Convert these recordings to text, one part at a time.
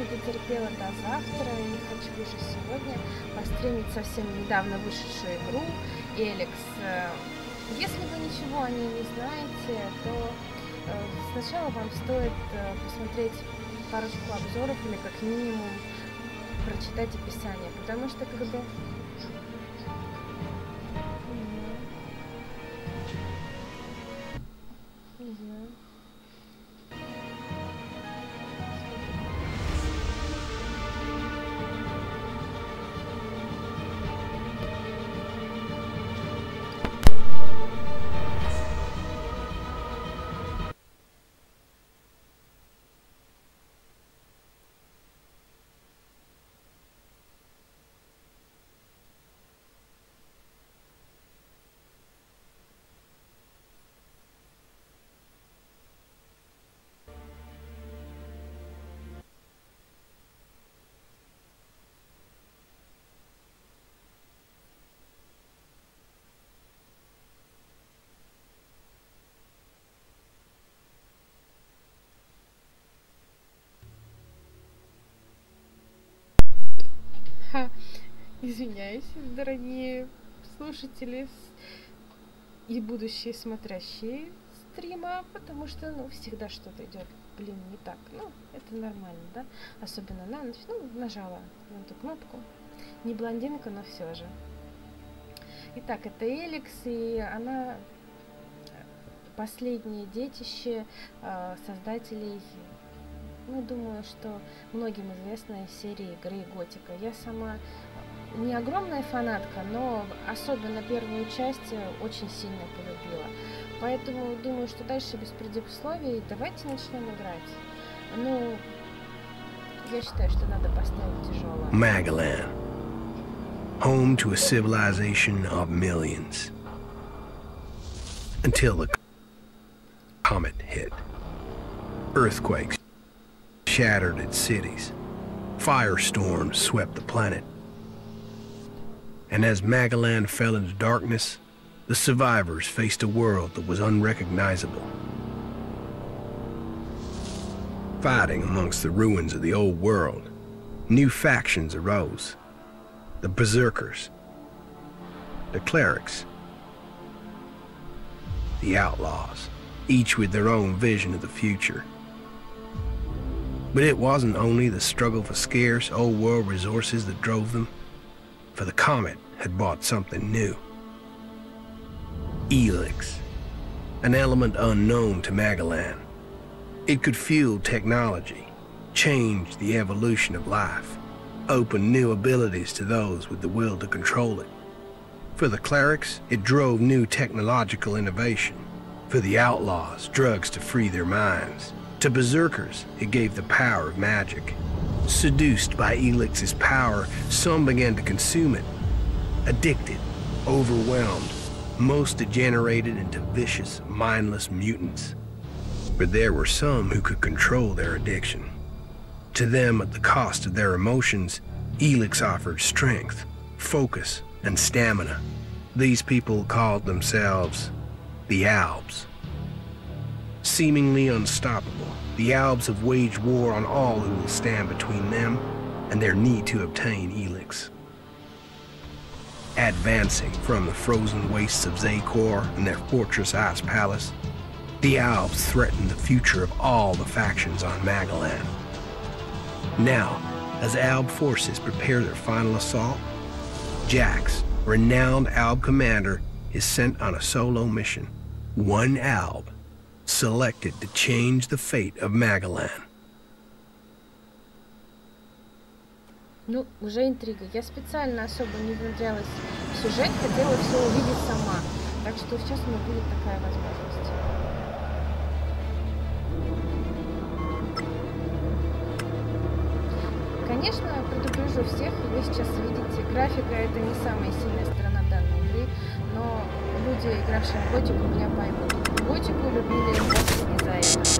не дотерпела до завтра и хочу уже сегодня постримить совсем недавно вышедшую игру ELEX. Если вы ничего о ней не знаете, то сначала вам стоит посмотреть парочку обзоров или как минимум прочитать описание, потому что когда... Извиняюсь, дорогие слушатели и будущие смотрящие стрима, потому что, всегда что-то идет, не так. Это нормально, да? Особенно на ночь. Нажала на эту кнопку. Не блондинка, но все же. Итак, это ELEX, и она последнее детище создателей. Думаю, что многим известная серия игры Готика. Я сама не огромная фанатка, но особенно первую часть очень сильно полюбила. Поэтому думаю, что дальше без предисловий давайте начнем играть. Я считаю, что надо поставить тяжелое. Magalan, home to a civilization of millions. Until the comet hit. Earthquakes shattered its cities. Firestorms swept the planet. And as Magalan fell into darkness, the survivors faced a world that was unrecognizable. Fighting amongst the ruins of the old world, new factions arose. The Berserkers, the Clerics, the Outlaws, each with their own vision of the future. But it wasn't only the struggle for scarce old world resources that drove them, for the comet had brought something new. ELEX, an element unknown to Magalan. It could fuel technology, change the evolution of life, open new abilities to those with the will to control it. For the clerics, it drove new technological innovation. For the outlaws, drugs to free their minds. To berserkers, it gave the power of magic. Seduced by ELEX's power, some began to consume it. Addicted, overwhelmed, most degenerated into vicious, mindless mutants. But there were some who could control their addiction. To them, at the cost of their emotions, ELEX offered strength, focus, and stamina. These people called themselves the Albs. Seemingly unstoppable, the Albs have waged war on all who will stand between them and their need to obtain ELEX. Advancing from the frozen wastes of Zakor and their fortress Ice Palace, the Albs threaten the future of all the factions on Magalan. Now, as Alb forces prepare their final assault, Jax, renowned Alb commander, is sent on a solo mission. One Alb, selected to change the fate of Magalan. Уже интрига. Я специально особо не внедрялась в сюжет, хотела все увидеть сама. Так что сейчас у меня будет такая возможность. Конечно, предупрежу всех, вы сейчас видите, графика это не самая сильная сторона данной игры, но люди, игравшие в Готику, меня поймут. Готику любили вовсе не за это.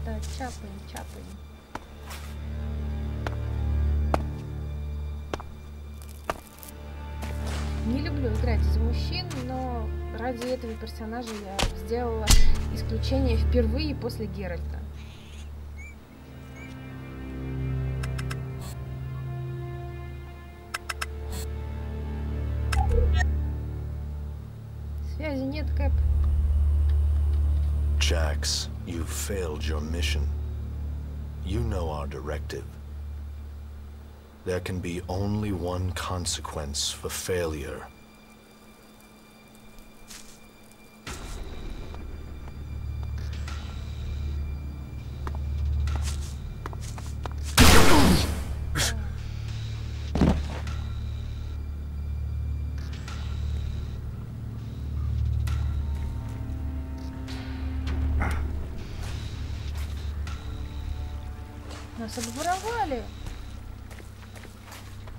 Да, чапаем, чапаем. Не люблю играть за мужчин, но ради этого персонажа я сделала исключение впервые после Геральта. Связи нет, Кэп. Jax, you've failed your mission. You know our directive. There can be only one consequence for failure. Нас обворовали.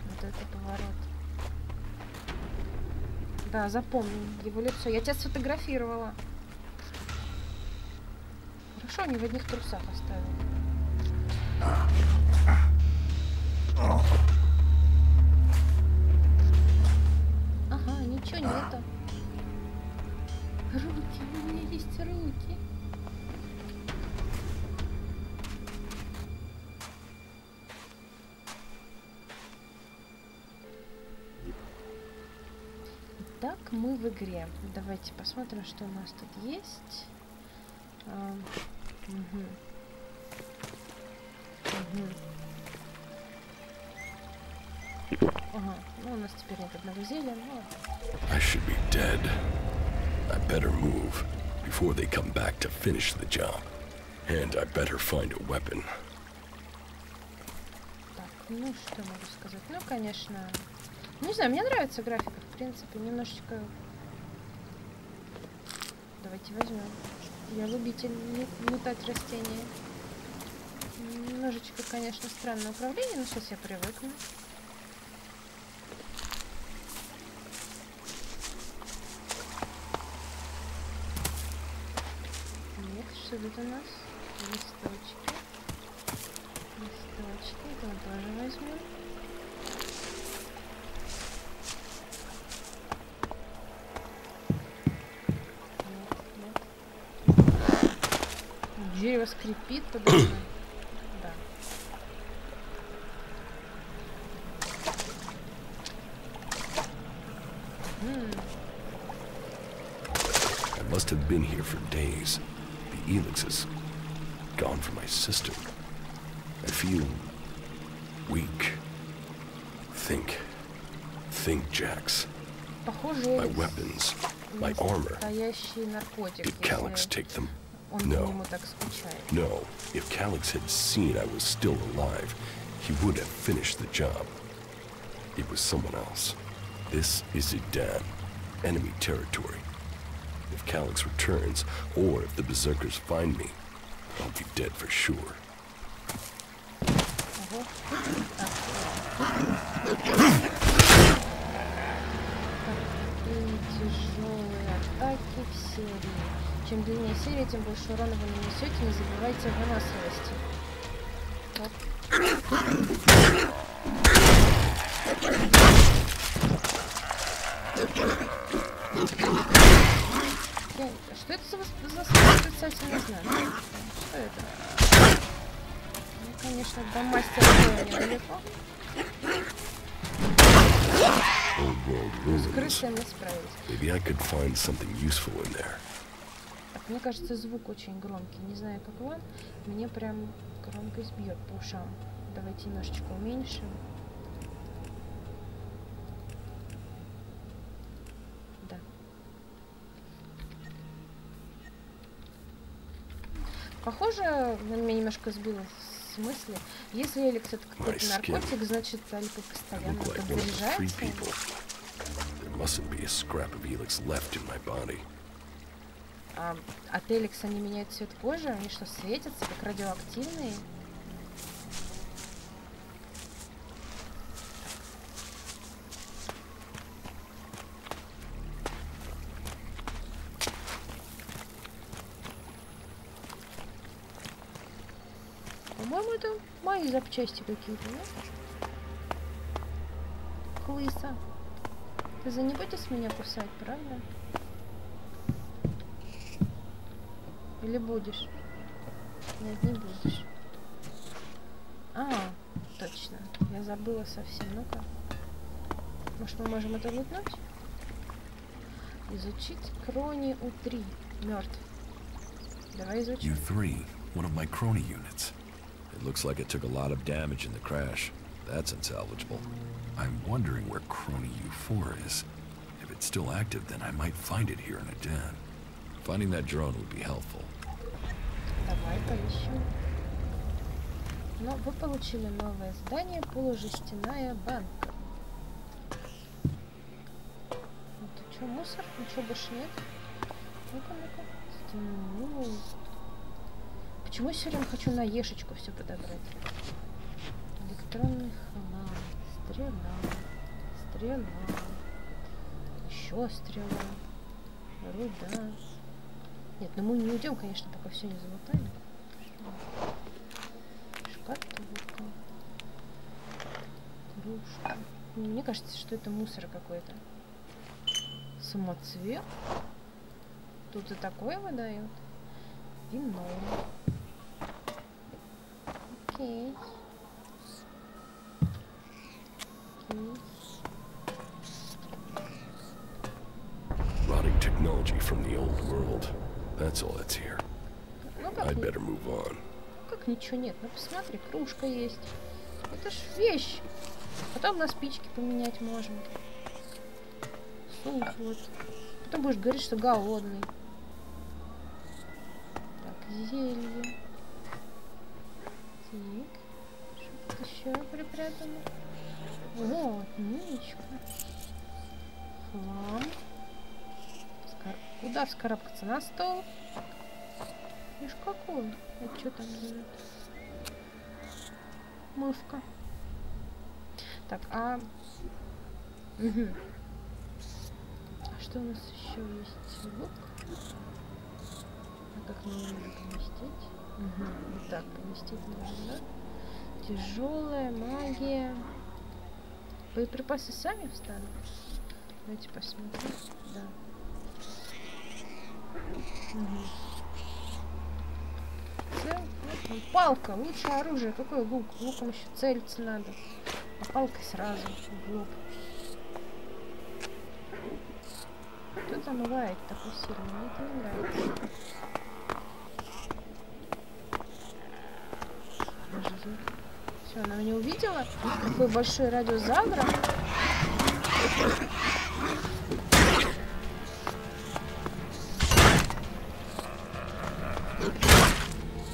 Вот это поворот. Да, запомнил его лицо. Я тебя сфотографировала. Хорошо, они в одних трусах оставили. Ага, ничего нету. Руки, у меня есть руки. Так, мы в игре. Давайте посмотрим, что у нас тут есть. Ага, ну у нас теперь нет одного зелья, но... I should be dead. I better move before they come back to finish the job. And I better find a weapon. Так, ну что могу сказать? Ну, конечно... Не знаю, мне нравится графика, в принципе, немножечко... Давайте возьмем. Я любитель лутать растения. Немножечко, конечно, странное управление, но сейчас я привыкну. Нет, что тут у нас? Листочки. Листочки, это мы тоже возьмем. Дерево скрипит, подожди. Да. I must have been here for days. The ELEX is gone for my system. I feel weak. Think, Jax. Похоже, My weapons, my armor. настоящий наркотик. Did Calyx take them? Он по нему так скучает. No. If Calyx had seen I was still alive, he would have finished the job. It was someone else. This is Idan, enemy territory. If Calyx returns, or if the berserkers find me, I'll be dead for sure. Тяжелые атаки в серии. Чем длиннее серия, тем больше урона вы нанесете. Не забывайте о выносливости. Что это за восклицательный знак? Что это? Ну, конечно, до мастера боя недалеко. С крысой мы справились. Maybe I could find something useful in there. Мне кажется, звук очень громкий. Не знаю, как вам. Мне прям громкость бьет по ушам. Давайте немножечко уменьшим. Да. Похоже, меня немножко сбило с мысли. Если Элекс это какой-то наркотик, значит, Альпа постоянно подзаряжается. There mustn't be a scrap of ELEX left in my body. А от Элекса они меняют цвет кожи? Они что, светятся, как радиоактивные? По-моему, это мои запчасти какие-то, нет? Клыса. Ты за не будешь меня кусать, правда? Или будешь? Нет, не будешь. А, точно. Я забыла совсем. Ну-ка. Может, мы можем это лутнуть? Изучить Крони У-3. Мертв. Давай изучим. U3, one of my crony units. It looks like it took a lot of damage in the crash. That's unsalvageable. I'm wondering where Crony U4 is. If it's still active, then I might find it here in a den. Finding that drone would be helpful. Давай поищем. Но вы получили новое здание, полужестяная банка. Это что, мусор? Ничего больше нет? Ну-ка, ну-ка. Почему я все время хочу на ешечку все подобрать? Электронный хлам. Стрела. Стрела. Еще стрела. Руда. Нет, ну мы не уйдем, конечно, пока все не залутаем. Шкатулка. Кружка. Мне кажется, что это мусор какой-то. Самоцвет. Тут и такое выдают. Вино. Окей. Rotting technology from the old world. That's all that's here. Ну, как I'd better move on. Как ничего нет? Ну посмотри, кружка есть. Это ж вещь. Потом на спички поменять можно. Суп вот. Потом будешь говорить, что голодный. Так, зелье. Так. Что-то еще припрятано. Вот, нычка. Хлам. Куда вскарабкаться? На стол? Видишь, какой? Это что там лежит? Мышка. Так, Угу. А что у нас еще есть? Лук. А как мы можем поместить? Угу. Вот так поместить можно, да? Тяжелая магия. Боеприпасы сами встанут? Давайте посмотрим. Да. Угу. Вот, палка, лучшее оружие. Какой лук? Луком еще целиться надо. А палкой сразу в лоб. Кто там лает такой сильный? Мне это не нравится. Все, она меня увидела. Такой большой радиус Загра.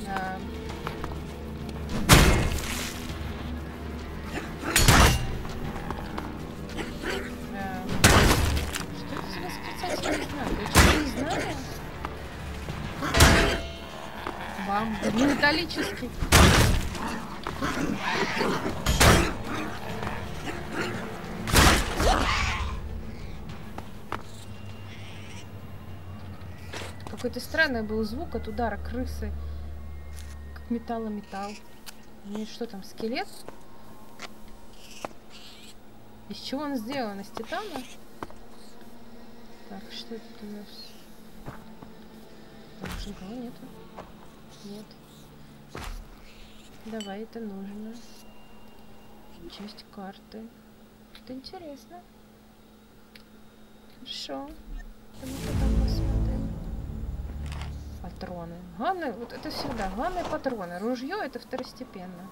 Да. Что это за восклицательный знак? Я что-то не знаю. Бам, не металлический. Какой-то странный был звук от удара крысы. Как металл о металл. Ну и что там, скелет? Из чего он сделан? Из титана? Так, что тут у нас? Больше никого нету. Нет. Давай, это нужно. Часть карты. Это интересно. Хорошо. Ну-ка там посмотрим. Патроны. Главное, вот это всегда. Главное патроны. Ружье это второстепенно.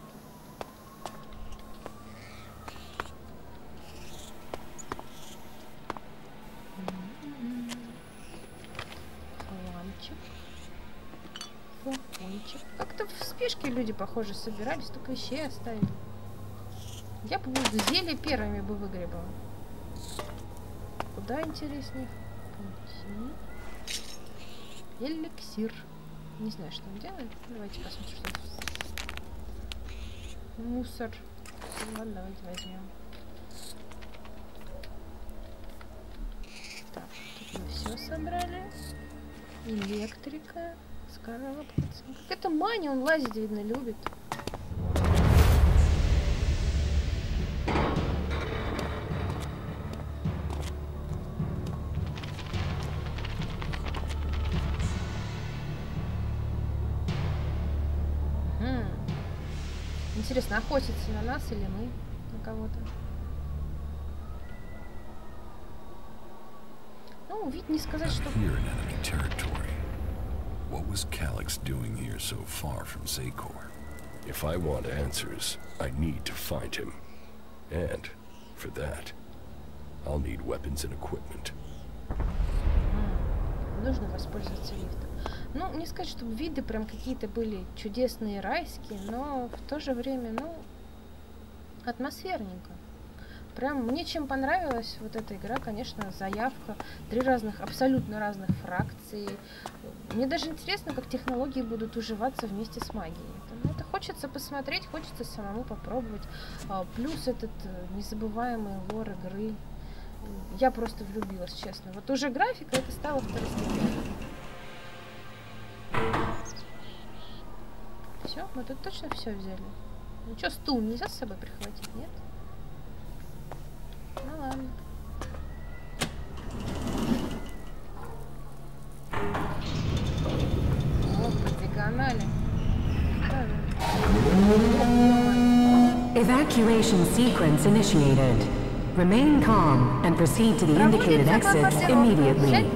Хламчик. Флакончик. Как-то в спешке люди, похоже, собирались, только вещей оставили. Я бы зелье первыми бы выгребала. Куда интереснее? Элексир. Не знаю, что он делает. Давайте посмотрим, что это. Мусор. Ладно, давайте возьмем. Так, тут мы все собрали. Электрика. Скоробкаться. Как это Маня, он лазить, видно, любит. Интересно, охотятся на нас или мы на кого-то? Ну, ведь не сказать, что... What was Calyx doing here so far from Zakor? If I want answers, I need to find him. And, for that, I'll need weapons and equipment. Нужно воспользоваться лифтом. Ну, не сказать, чтобы виды прям какие-то были чудесные, райские, но в то же время, ну, атмосферненько. Прям мне чем понравилась вот эта игра, конечно, заявка. 3 разных, абсолютно разных фракций. Мне даже интересно, как технологии будут уживаться вместе с магией. Это хочется посмотреть, хочется самому попробовать. Плюс этот незабываемый лор игры. Я просто влюбилась, честно. Вот уже графика, это стало второстепенно. Все, мы тут точно все взяли. Ну что, стул нельзя с собой прихватить, нет? Ну ладно. О, по диагонали. Evacuation sequence initiated. Remain calm and proceed to the indicated exits immediately.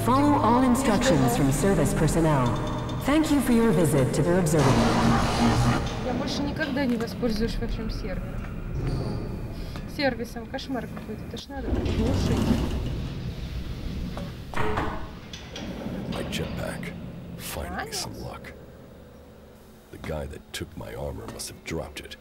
Follow all instructions from service personnel. Thank you for your visit to the observatory. Я больше никогда не воспользуюсь вашим сервером. Сервисом кошмар какой-то, это ж надо глушить. My jetpack. Finally some luck. The guy that took my armor must have dropped it.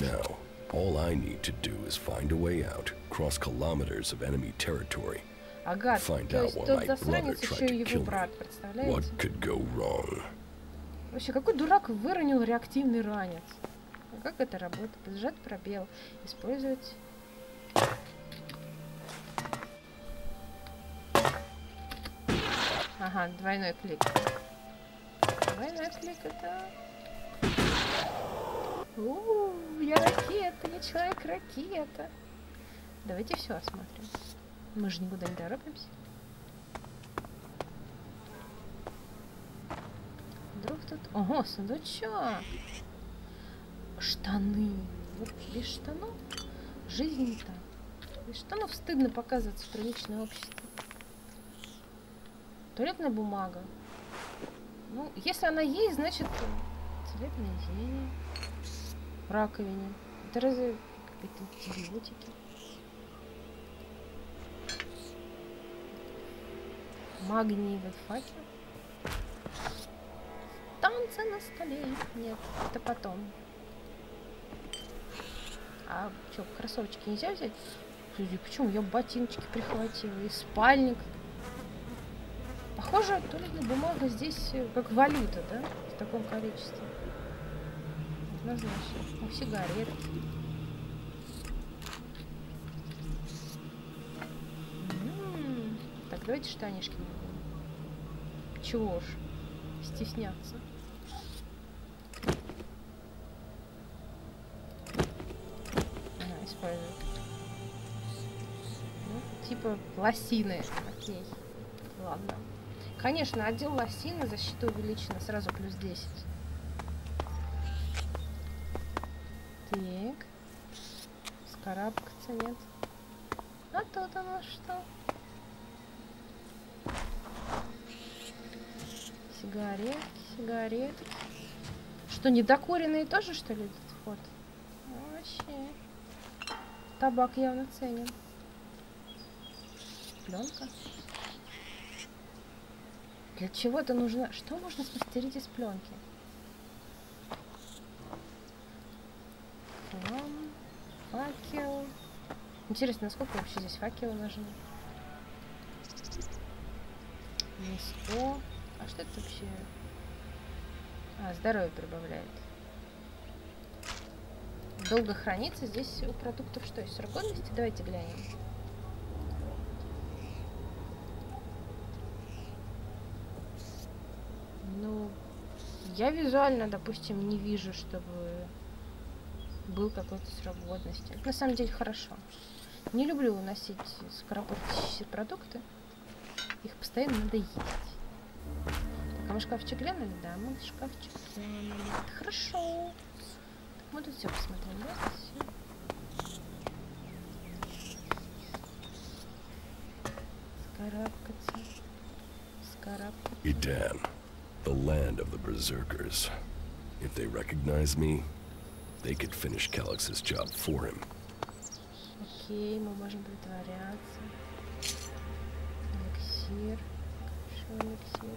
Now, all I need to do is find a way out, cross kilometers of enemy territory. Ага, Find то out есть why тот my brother засранец tried еще to и kill его me. брат, What представляете? could go wrong? Вообще, какой дурак выронил реактивный ранец? А как это работает? Зажать пробел, использовать... Ага, двойной клик. Двойной клик это... Я ракета, я человек-ракета. Давайте все осмотрим. Мы же никуда не торопимся. Вдруг тут... Ого, сундучок. Штаны. Вот без штанов жизнь не та. Без штанов стыдно показываться в приличное общество. Туалетная бумага. Ну, если она есть, значит, туалетное изделие. В раковине. Это разве какие-то антибиотики? Магниевый факел. Танцы на столе. Нет, это потом. А что, кроссовочки нельзя взять? Слушай, почему? Я ботиночки прихватила. И спальник. Похоже, туалетная бумага здесь как валюта, да? В таком количестве. Однозначно. Ну, сигаретки. Так, давайте штанишки не будем. Чего ж стесняться? Ага, использую. Ну, типа лосины. Окей. Ладно. Конечно, отдел лосины, защита увеличена сразу плюс 10. Так. Скарабкаться нет. А тут оно что? Сигаретки, сигаретки. Что, недокуренные тоже, что ли, этот вход? Вообще. Табак явно ценен. Пленка. Для чего это нужно? Что можно смастерить из пленки? Хлам, факел. Интересно, насколько вообще здесь факелы нужны? Миско. А что это вообще? А, здоровье прибавляет. Долго хранится. Здесь у продуктов что есть? Срок годности? Давайте глянем. Ну, я визуально, допустим, не вижу, чтобы был какой-то срок годности. Это на самом деле хорошо. Не люблю уносить скоропортящиеся продукты. Их постоянно надо есть. Так, а мы шкафчик глянули? Да, мы шкафчик глянули. Это хорошо. Так Мы тут все посмотрели, да? Всё. Скарабкаться. Скарабкаться. Edan, the land of the berserkers. If they recognize me, they could finish Calix's job for him. Окей, мы можем притворяться. Эликсир. Что эликсир?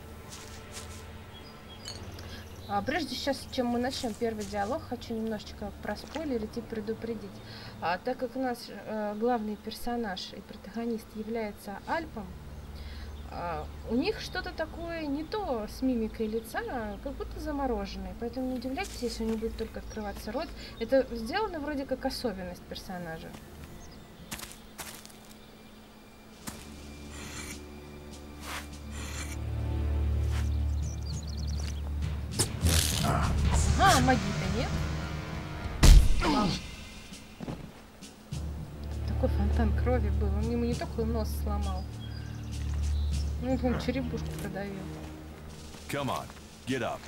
Прежде сейчас, чем мы начнем первый диалог, хочу немножечко проспойлерить и предупредить. Так как у нас главный персонаж и протагонист является Альпом, у них что-то такое не то с мимикой лица, как будто замороженное. Поэтому не удивляйтесь, если у него будет только открываться рот. Это сделано вроде как особенность персонажа. Магии-то нет. Такой фонтан крови был. Он ему не только нос сломал. Ну, он черепушку продавил. Come on, get up.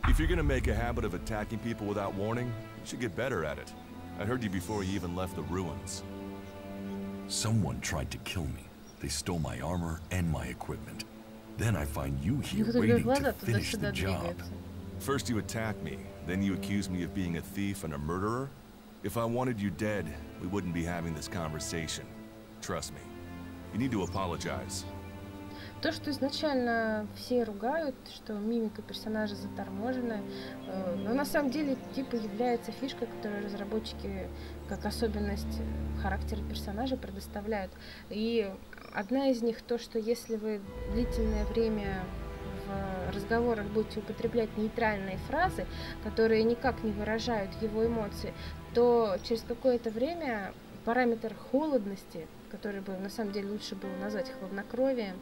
If you're gonna make a habit of attacking people without warning, you should get better at it. I heard you before you even left the ruins. Someone tried to kill me. They stole my armor and my equipment. Then I find you here waiting to finish the job. First you attack me, then you accuse me of being a thief and a murderer? If I wanted you dead, we wouldn't be having this conversation. Trust me. You need to apologize. То, что изначально все ругают, что мимика персонажа заторможенная, но на самом деле типа является фишкой, которую разработчики как особенность характера персонажа предоставляют. И одна из них то, что если вы длительное время в разговорах будете употреблять нейтральные фразы, которые никак не выражают его эмоции, то через какое-то время параметр холодности, который бы на самом деле лучше было назвать хладнокровием,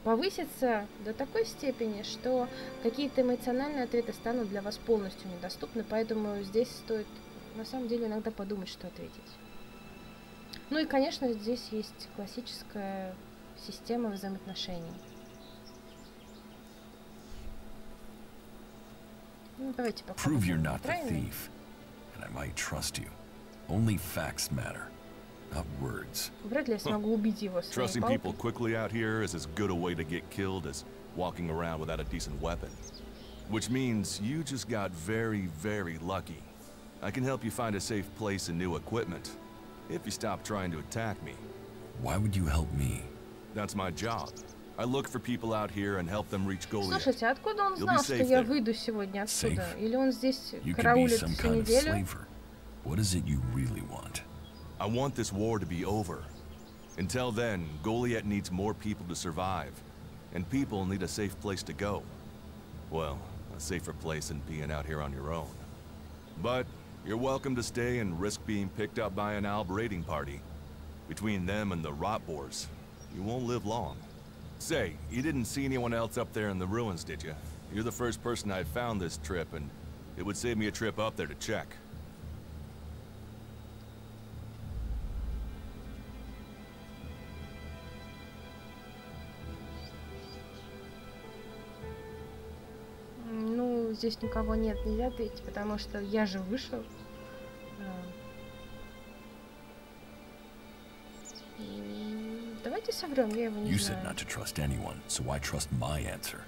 повысится до такой степени, что какие-то эмоциональные ответы станут для вас полностью недоступны, поэтому здесь стоит на самом деле иногда подумать, что ответить. Ну и, конечно, здесь есть классическая система взаимоотношений. Ну, давайте попробуем. Prove you're not the thief, and I might trust you. Only facts matter, not words. Вряд ли я смогу убить его своей Trusting палкой. people quickly out here is as good a way to get killed as walking around without a decent weapon. Which means you just got very, very lucky. I can help you find a safe place and new equipment, if you stop trying to attack me. Why would you help me? That's my job. I look for people out here and help them reach Goliath. Слушайте, откуда он You'll be знал, что safe я there. выйду сегодня отсюда? Safe? Или он здесь You could be караулит some всю kind of неделю? slaver. What is it you really want? I want this war to be over. Until then, Goliath needs more people to survive, and people need a safe place to go. Well, a safer place than being out here on your own. But you're welcome to stay and risk being picked up by an Alb raiding party. Between them and the rot boars, you won't live long. Say, you didn't see anyone else up there in the ruins, did you? You're the first person I found this trip, and it would save me a trip up there to check. Ну, здесь никого нет, нельзя ответить, потому что я же вышел. Давайте соврем, я его не You said знаю. not to trust anyone, so I trust my answer.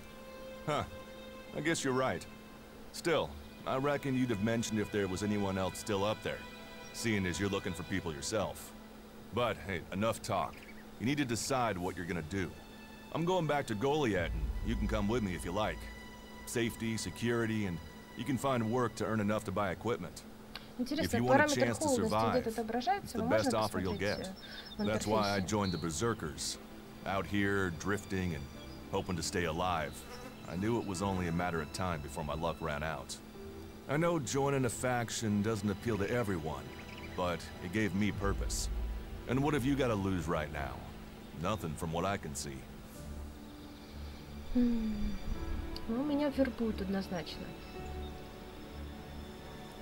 Huh. I guess you're right. Still, I reckon you'd have mentioned if there was anyone else still up there, seeing as you're looking for people yourself. But, hey, enough talk. You need to decide what you're gonna do. I'm going back to Goliath, and you can come with me if you like. Safety, security, and you can find work to earn enough to buy equipment. Интересно, If you want a параметр chance to холодности survive, где-то it's отображается, the но best можно offer you'll посмотреть get. в That's why I интерфейсе. joined the Berserkers. Out here, drifting and hoping to stay alive. I knew it was only a matter of time before my luck ran out. I know joining a faction doesn't appeal to everyone, but it gave me purpose. And what have you got to lose right now? Nothing from what I can see. Ну, меня вербуют однозначно.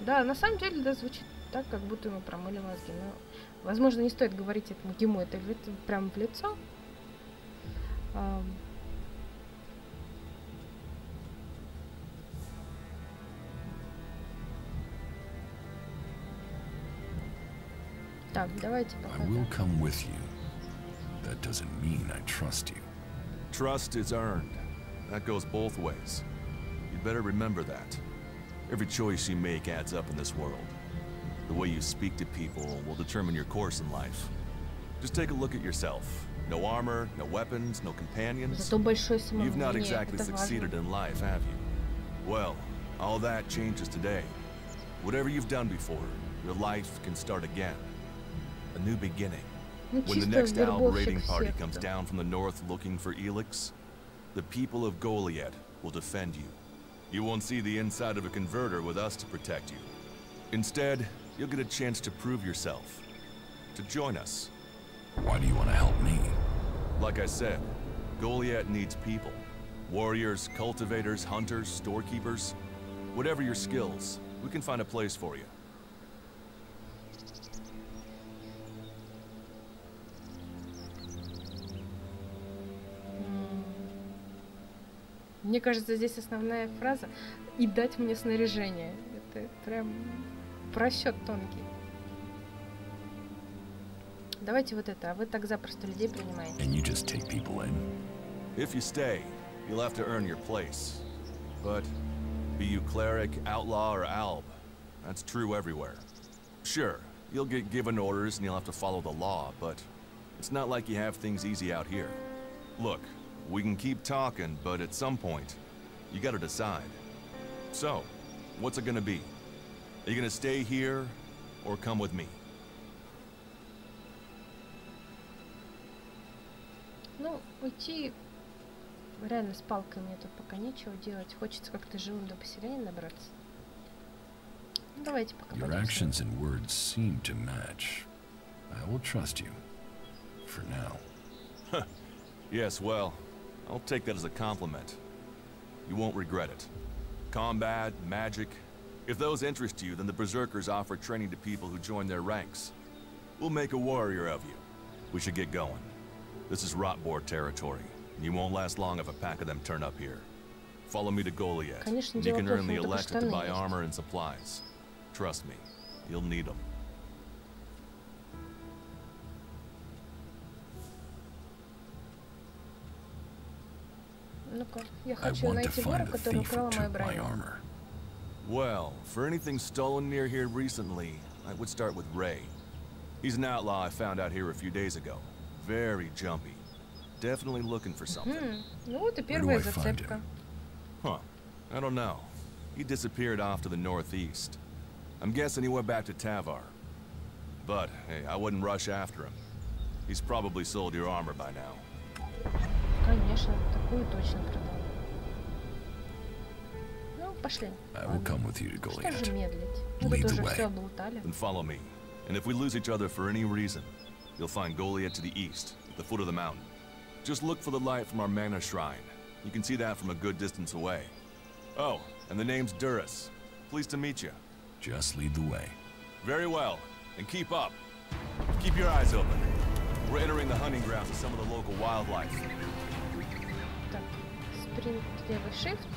Да, на самом деле, да, звучит так, как будто ему промыли мозги. Но, возможно, не стоит говорить этому ему это прямо в лицо. Так, давайте пока. I will come with you. That doesn't mean I trust you. Trust is earned. That goes both ways. You'd better remember that. Every choice you make adds up in this world. The way you speak to people will determine your course in life. Just take a look at yourself. No armor, no weapons, no companions. Зато большое You've not самомнение, exactly это важно. succeeded in life, have you? Well, all that changes today. Whatever you've done before, your life can start again. A new beginning. Ну, When the чисто next Alb вербовщик raiding party секты. comes down from the north looking for ELEX, the people of Goliad will defend you. You won't see the inside of a converter with us to protect you. Instead, you'll get a chance to prove yourself. To join us. Why do you want to help me? Like I said, Goliad needs people. Warriors, cultivators, hunters, storekeepers. Whatever your skills, we can find a place for you. Мне кажется, здесь основная фраза «и дать мне снаряжение». Это прям просчет тонкий. Давайте вот это, а вы так запросто людей принимаете. And you just take people in? If you stay, you'll have to earn your place. But be you cleric, outlaw, or alb, that's true everywhere. Sure, you'll get given orders and you'll have to follow the law, but it's not like you have things easy out here. Look, we can keep talking, but at some point, you gotta decide. So, what's it gonna be? Are you gonna stay here, or come with me? Ну, уйти реально с палкой мне тут пока нечего делать. Хочется как-то живым до поселения добраться. Ну, давайте пока Your пойдем. actions and words seem to match. I will trust you. For now. Yes, well, I'll take that as a compliment. You won't regret it. Combat, magic. If those interest you, then the Berserkers offer training to people who join their ranks. We'll make a warrior of you. We should get going. This is Rotboard territory. You won't last long if a pack of them turn up here. Follow me to Goliad. Конечно, You can дело earn the плохо, ELEX только to buy штаны есть. armor and supplies. Trust me, you'll need them. Ну-ка, я I хочу want to найти вора, find the который thief украл who мою took my броню. armor. Well, for anything stolen near here recently, I would start with Ray. He's an outlaw I found out here a few days ago. Very jumpy. Definitely looking for something. Ну вот и Where do первая I find зацепка. him? Huh. I don't know. He disappeared off to the northeast. I'm guessing he went back to Tavar. But, hey, I wouldn't rush after him. He's probably sold your armor by now. Конечно, такую точно продал. Ну, пошли. I will come with you to Что же Goliad. медлить? Мы Lead тут the уже way. все облутали. Then follow me. And if we lose each other for any reason, you'll find Goliad to the east, at the foot of the mountain. Just look for the light from our mana shrine. You can see that from a good distance away. Oh, and the name's Duras. Pleased to meet you. Just lead the way. Very well, and keep up. Keep your eyes open. We're entering the hunting grounds of some of the local wildlife. Так, спринт, левый shift,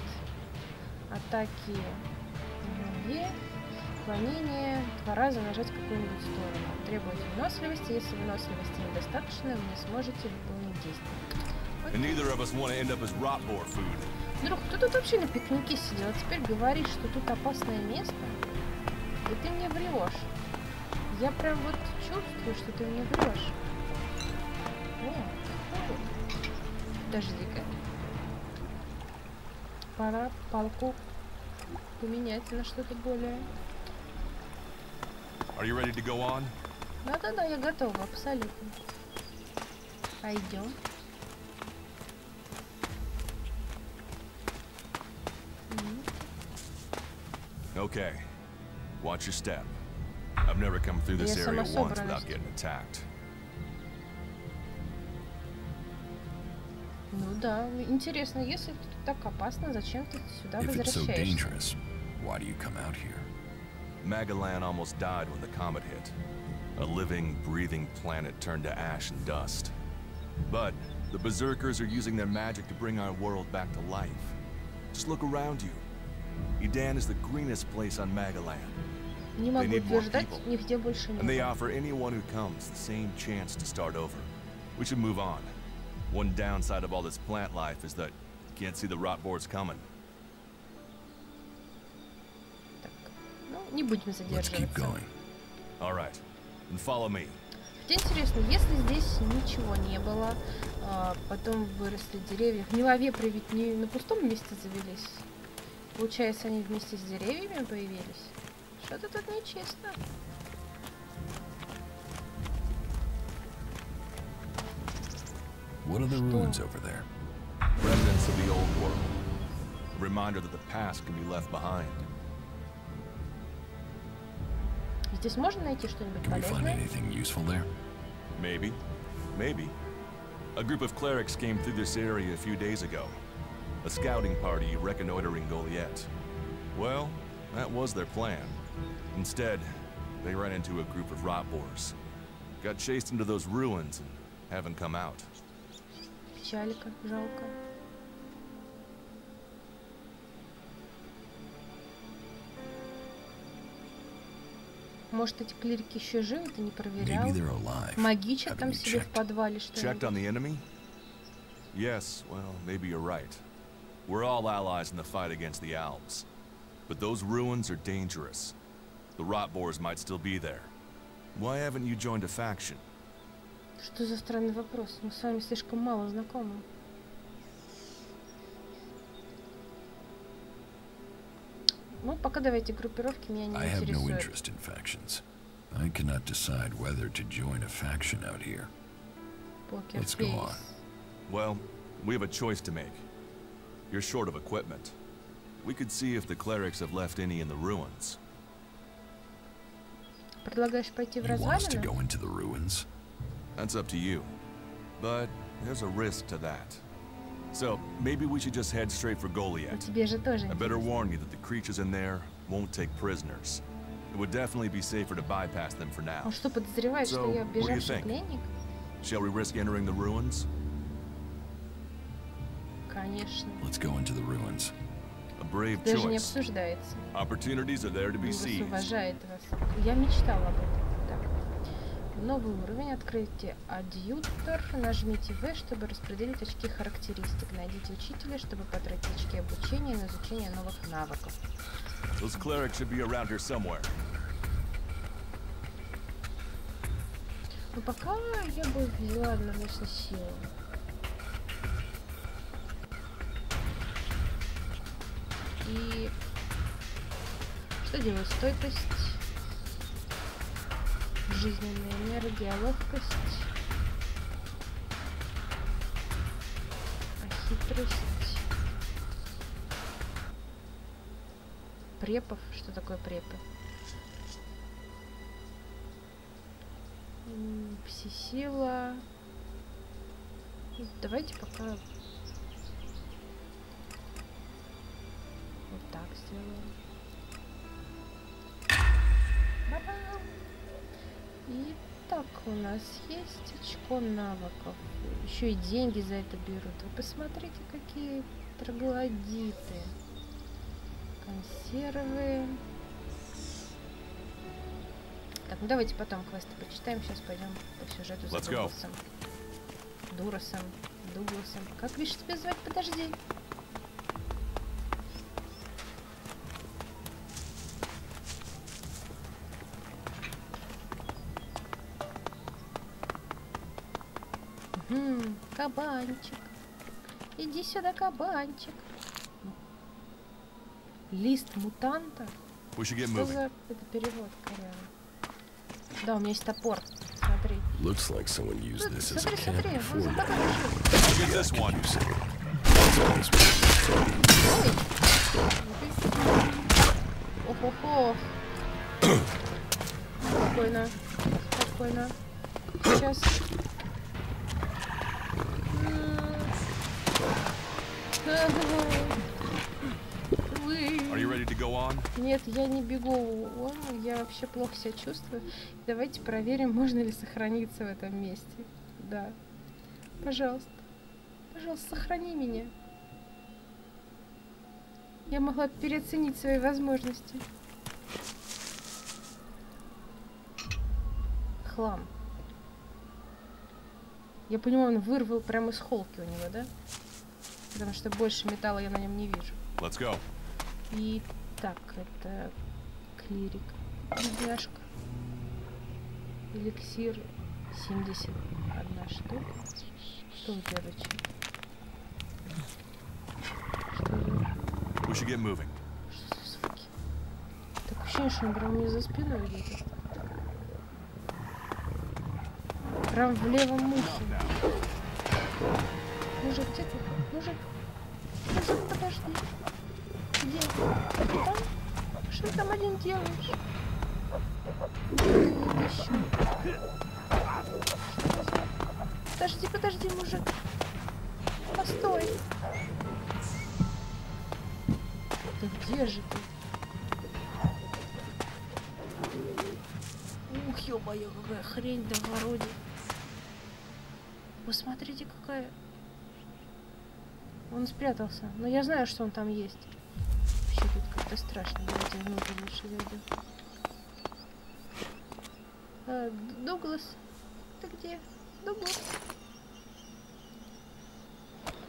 атаки Е, клонение, 2 раза нажать какую-нибудь сторону. Требует выносливости, если выносливости недостаточно, вы не сможете выполнить действие. And neither of us want to end up as Rotboar food. Друг, кто тут вообще на пикнике сидел? Теперь говоришь, что тут опасное место? И ты мне врешь. Я прям вот чувствую, что ты мне врешь. Подожди-ка. Пора палку поменять на что-то более. Are you ready to go on? Да-да-да, я готова, абсолютно. Пойдем. Okay. Watch your step. I've never come through this Я area сама once without собранность. getting attacked. Ну да, интересно, если тут так опасно, зачем ты сюда If it's so возвращаешься? dangerous, why do you come out here? Magalan almost died when the comet hit. A living, breathing planet turned to ash and dust. But the Berserkers are using their magic to bring our world back to life. Just look around you. Edan is the greenest place on Magalan. Не могу утверждать, нигде больше не And they offer anyone who comes the same chance to start over. We should move on. One downside of all this plant life is that you can't see the rot boards coming. Так, ну, не будем задерживаться. All right, and follow me. Хотя интересно, если здесь ничего не было, потом выросли деревья, гниловепры ведь не на пустом месте завелись. Получается, они вместе с деревьями появились. Что-то тут нечестно. What are the ruins over there? Remnants of the old world. A reminder that the past can be left behind. Здесь можно найти что-нибудь Can we find полезное? anything useful there? Maybe. Maybe. A group of clerics came through this area a few days ago. A scouting party reconnoitering Goliath. Well, that was their plan. Instead, they ran into a group of rot boars. Got chased into those ruins and haven't come out. Печалька, жалко. Может, эти клирики еще живы, ты не проверял? Магичат там себе в подвале, что ли? Checked on the enemy? Yes, well, maybe you're right. We're all allies in the fight against the Alps. But those ruins are dangerous. The rot boars might still be there. Why haven't you joined a faction? Что за странный вопрос? Мы с вами слишком мало знакомы. Ну, пока давайте группировки меня не интересуют. I cannot decide whether to join a faction out here. Let's go on. Well, we have a choice to make. You're short of equipment. We could see if the clerics have left any in the ruins. Предлагаешь пойти в You want us to развалины? go into the ruins? That's up to you. But there's a risk to that. So maybe we should just head straight for Goliath. Тебе же тоже I better интересно. warn you that the creatures in there won't take prisoners. It would definitely be safer to bypass them for now. Он что, подозревает, что я So, what do you бежавший think? пленник? Shall we risk entering the ruins? Конечно. Let's go into the ruins. A brave Даже не choice. обсуждается. Opportunities are there to be Ужас seized. уважает вас. Я мечтала об этом. Так. Новый уровень. Откройте адъютор. Нажмите В, чтобы распределить очки характеристик. Найдите учителя, чтобы потратить очки обучения на изучение новых навыков. Those clerics should be around here somewhere. Ну пока я бы взяла однозначно силу. И что делать? Стойкость, жизненная энергия, ловкость, хитрость, препов. Что такое препы? Пси-сила. Давайте пока вот так сделаем. Ба-бам! И так, у нас есть очко навыков. Еще и деньги за это берут. Вы посмотрите, какие троглодиты. Консервы. Так, ну давайте потом квесты почитаем. Сейчас пойдем по сюжету за Дугласом. Дугласом. Как видишь, тебя звать? Подожди. Кабанчик. Иди сюда, кабанчик. Лист мутанта? Что за это перевод, Колян? Да, у меня есть топор. Смотри. Looks like someone used this as a Смотри, camp смотри. before. Get this one. Ох-охо. Спокойно. Спокойно. Сейчас. Are you ready to go on? Нет, я не бегу. Я вообще плохо себя чувствую. Давайте проверим, можно ли сохраниться в этом месте. Да. Пожалуйста. Пожалуйста, сохрани меня. Я могла переоценить свои возможности. хлам. Я понимаю, он вырвал прямо из холки у него, да? Потому что больше металла я на нем не вижу. Let's go. И так, это клирик. Бедняжка. Эликсир 71 штука. Что у тебя вообще? We should get moving. Что за звуки? Так ощущение, что он прям мне за спиной где-то. Прям в левом ухе. Мужик, где ты? Мужик, подожди. Где? Ты там? Что ты там один делаешь? Подожди, подожди, мужик. Постой. Да где же ты? Ух, ё-моё, какая хрень да вроде. Посмотрите, какая... Он спрятался. Но я знаю, что он там есть. Вообще тут как-то страшно. Давайте внутрь лучше зайдем. Дуглас, ты где? Дуглас.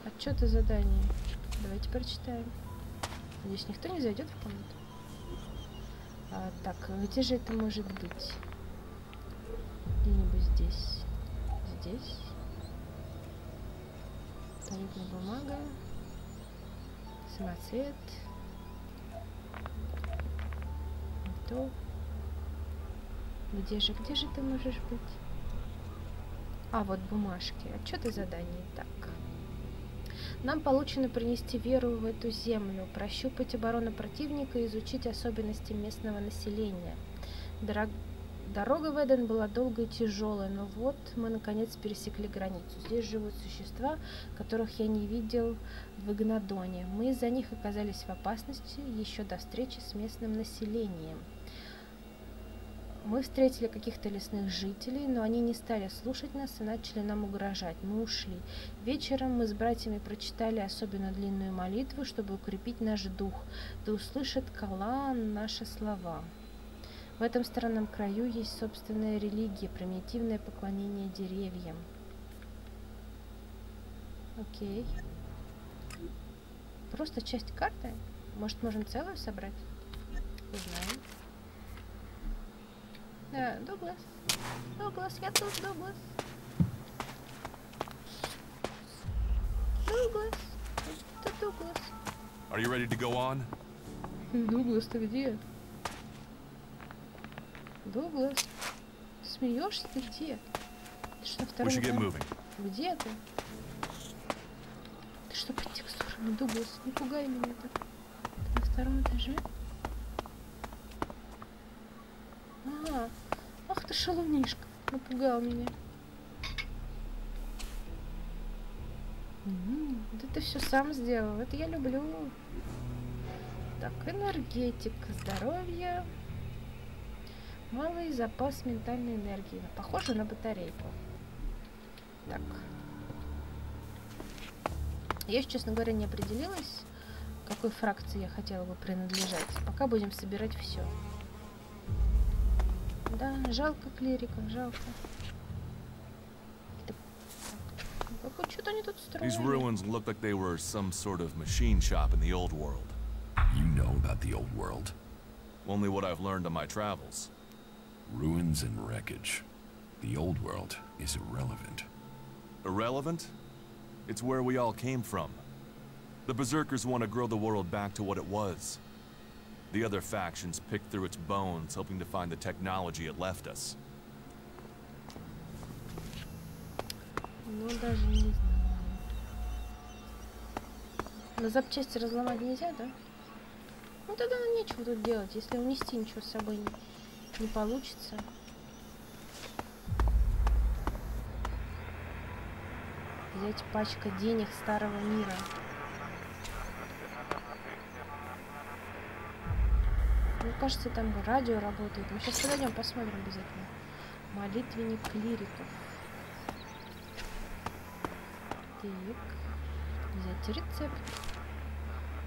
Отчеты задания. Давайте прочитаем. Здесь никто не зайдет в комнату. Так, где же это может быть? Где-нибудь здесь. Здесь. Туалетная бумага. Самоцвет. То. Где же ты можешь быть? А, вот бумажки. Отчеты заданий. Так. Нам получено принести веру в эту землю, прощупать оборону противника и изучить особенности местного населения. Дорога в Эден была долгой и тяжелой, но вот мы наконец пересекли границу. Здесь живут существа, которых я не видел в Игнадоне. Мы из-за них оказались в опасности еще до встречи с местным населением. Мы встретили каких-то лесных жителей, но они не стали слушать нас и начали нам угрожать. Мы ушли. Вечером мы с братьями прочитали особенно длинную молитву, чтобы укрепить наш дух. Да услышит Кала наши слова. В этом странном краю есть собственная религия, примитивное поклонение деревьям. Окей. Просто часть карты? Может, можем целую собрать? Узнаем. Да, Дуглас. Дуглас, я тут, Дуглас. Дуглас. Это Дуглас. Are you ready to go on? Дуглас, ты где? Дуглас. Смеешься ты где? Ты что, на втором этаже? Где ты? Ты что, по текстурам, Дуглас? Не пугай меня так. Ты на втором этаже? Ах ты шалунишка, напугал меня. Да ты все сам сделал, это я люблю. Так, энергетик, здоровье. Малый запас ментальной энергии. Похоже на батарейку. Так. Я еще, честно говоря, не определилась, к какой фракции я хотела бы принадлежать. Пока будем собирать все. Да, жалко клириков, жалко. Какое что-то они тут строят. These ruins look like they were some sort of machine shop in the old world. You know about the old world? Only what I've learned on my travels. Ruins and wreckage. The old world is irrelevant. Irrelevant? It's where we all came from. The Berserkers want to grow the world back to what it was. The other factions picked through its bones, hoping to find the technology it left us. Ну, даже не знаю. На запчасти разломать нельзя, да? Ну, тогда нечего тут делать, если унести ничего с собой не получится. Взять пачка денег старого мира. Мне кажется, там радио работает. Мы сейчас подойдем, посмотрим обязательно. Молитвенник клириков. Так. Взять рецепт.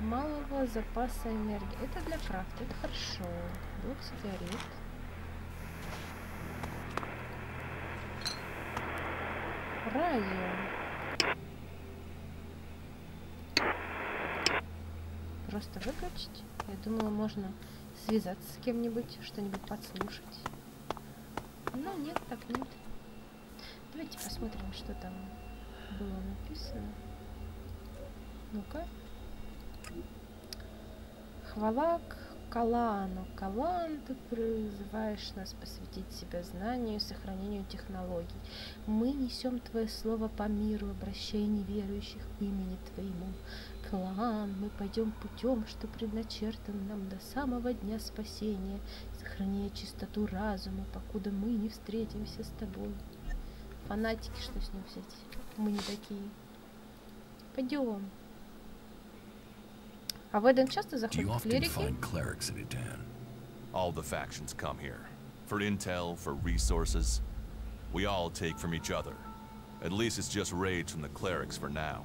Малого запаса энергии. Это для крафта, это хорошо. Блок сигарет. Радио. Просто выключить. Я думала, можно связаться с кем-нибудь, что-нибудь подслушать. Но нет, так нет. Давайте посмотрим, что там было написано. Ну-ка. Хвала Калану. Калан, ты призываешь нас посвятить себя знанию и сохранению технологий. Мы несем Твое слово по миру, обращая неверующих к имени Твоему. Калан, мы пойдем путем, что предначертан нам до самого дня спасения, сохраняя чистоту разума, покуда мы не встретимся с Тобой. Фанатики, что с ним взять? Мы не такие. Пойдем. А в Эден часто заходят клирики? All the factions come here. For intel, for resources. We all take from each other. At least it's just raids from the clerics for now.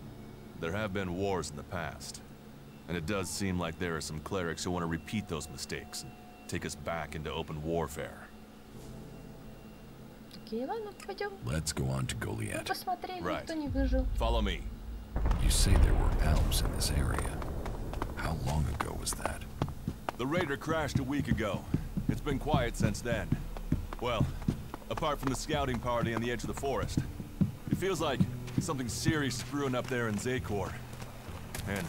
There have been wars in the past. And it does seem like there are some clerics who want to repeat those mistakes and take us back into open warfare. Окей, ладно, пойдем. Let's go on to Goliath. Посмотрели, никто не выжил. Follow me. You say there were elves in this area. How long ago was that? The raider crashed a week ago. It's been quiet since then. Well, apart from the scouting party on the edge of the forest. It feels like something serious brewing up there in Zakor. And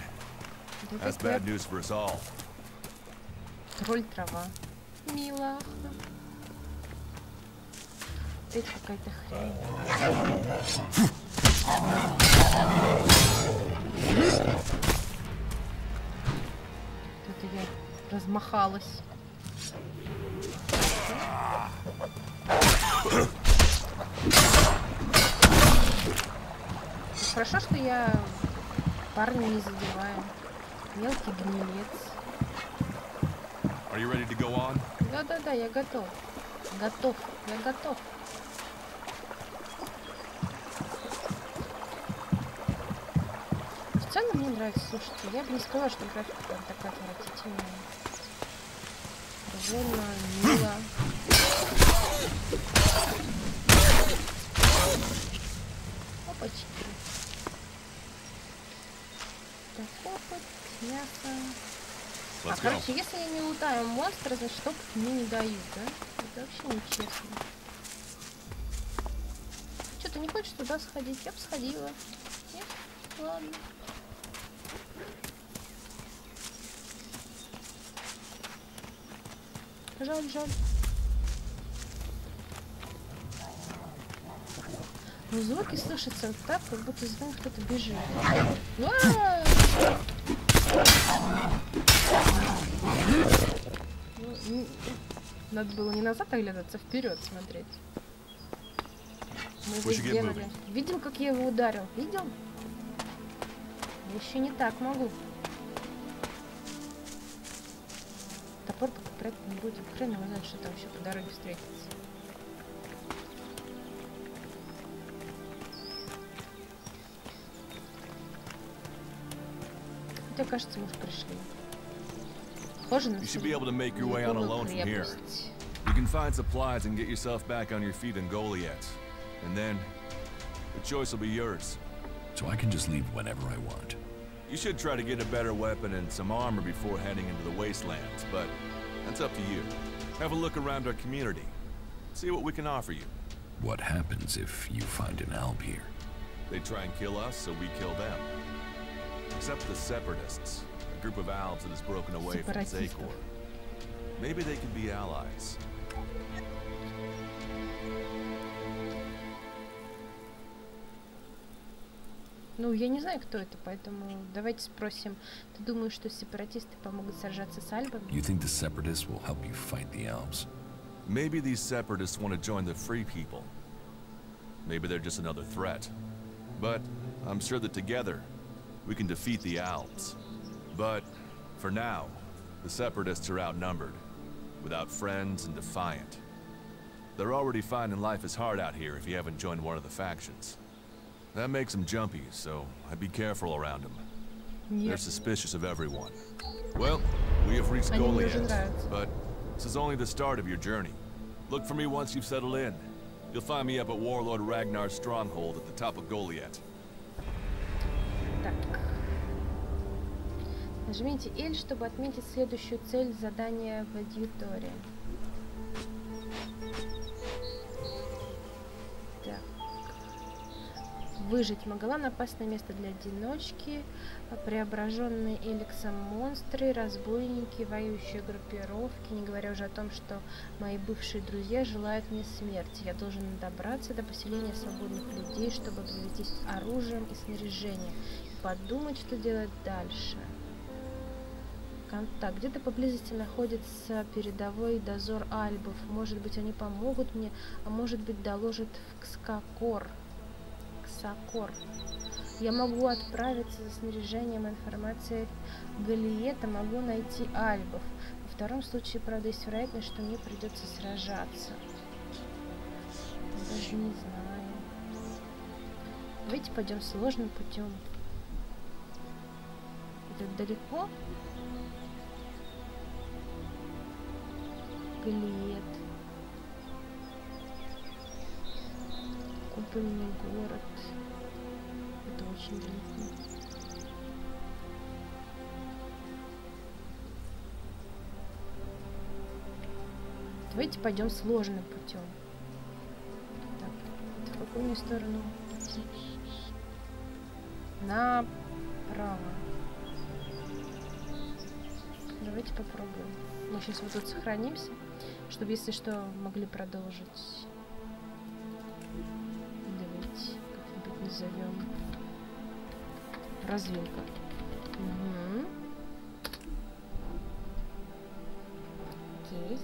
that's bad news for us all. Тролль трава. Мило. Это какая-то хрень. Тут я размахалась. Хорошо, что я парня не задеваю. Мелкий гнилец. Are you ready to go on? Да, я готов. Я готов. В целом мне нравится, слушайте, я бы не сказала, что графика прям такая отвратительная. Довольно мило. Опачки. Так, опыт, мясо. Короче, если я не лутаю монстра, значит опыт мне не дают, да? Это вообще нечестно. Что, ты не хочешь туда сходить? Я бы сходила. Нет? Ладно. Жаль. Но звуки слышатся так, как будто за ним кто-то бежит. Надо было не назад оглядываться, вперед смотреть. Мы здесь сделали. Видел, как я его ударил? Видел? Я еще не так могу. Топор пока прятать не будем. Хрен его знает, что там еще по дороге встретится. Хотя, кажется, мы уже пришли. Похоже на крепость. You can find supplies and get yourself back on your feet in Goliath. And then, the choice will be yours. So I can just leave whenever I want. You should try to get a better weapon and some armor before heading into the wastelands, but that's up to you. Have a look around our community. See what we can offer you. What happens if you find an alb here? They try and kill us, so we kill them. Except the Separatists, a group of elves that has broken away from Zakor. Maybe they could be allies. Ну, я не знаю, кто это, поэтому давайте спросим. Ты думаешь, что сепаратисты помогут сражаться с альбами? You think the separatists will help you fight the elves? Maybe these separatists want to join the free people. Maybe they're just another threat. But I'm sure that together we can defeat the elves. But for now, the separatists are outnumbered, without friends and defiant. They're already finding life is hard out here if you haven't joined one of the factions. That makes them jumpy, so I'd be careful around them. They're suspicious of everyone. Well, we have reached Goliath, but this is only the start of your journey. Look for me once you've settled in. You'll find me up at Warlord Ragnar's stronghold at the top of Goliath. Так. Нажмите L, чтобы отметить следующую цель задания в адъюторе. Так. Выжить. Могла напасть на место для одиночки. Преображенные Элексом монстры, разбойники, воюющие группировки. Не говоря уже о том, что мои бывшие друзья желают мне смерти. Я должен добраться до поселения свободных людей, чтобы обзавестись оружием и снаряжением. И подумать, что делать дальше. Контакт. Где-то поблизости находится передовой дозор альбов. Может быть, они помогут мне, а может быть, доложат в Ксакор. Я могу отправиться за снаряжением информации Голиета, могу найти альбов. Во втором случае, правда, есть вероятность, что мне придется сражаться. Даже не знаю. Давайте пойдем сложным путем. Это далеко? Голиет. Купольный город. Это очень далеко. Давайте пойдем сложным путем. Так, в какую мне сторону идти? Направо. Давайте попробуем. Мы сейчас вот тут сохранимся, чтобы, если что, могли продолжить. Давайте как-нибудь назовем. Развилка. Угу. Окей.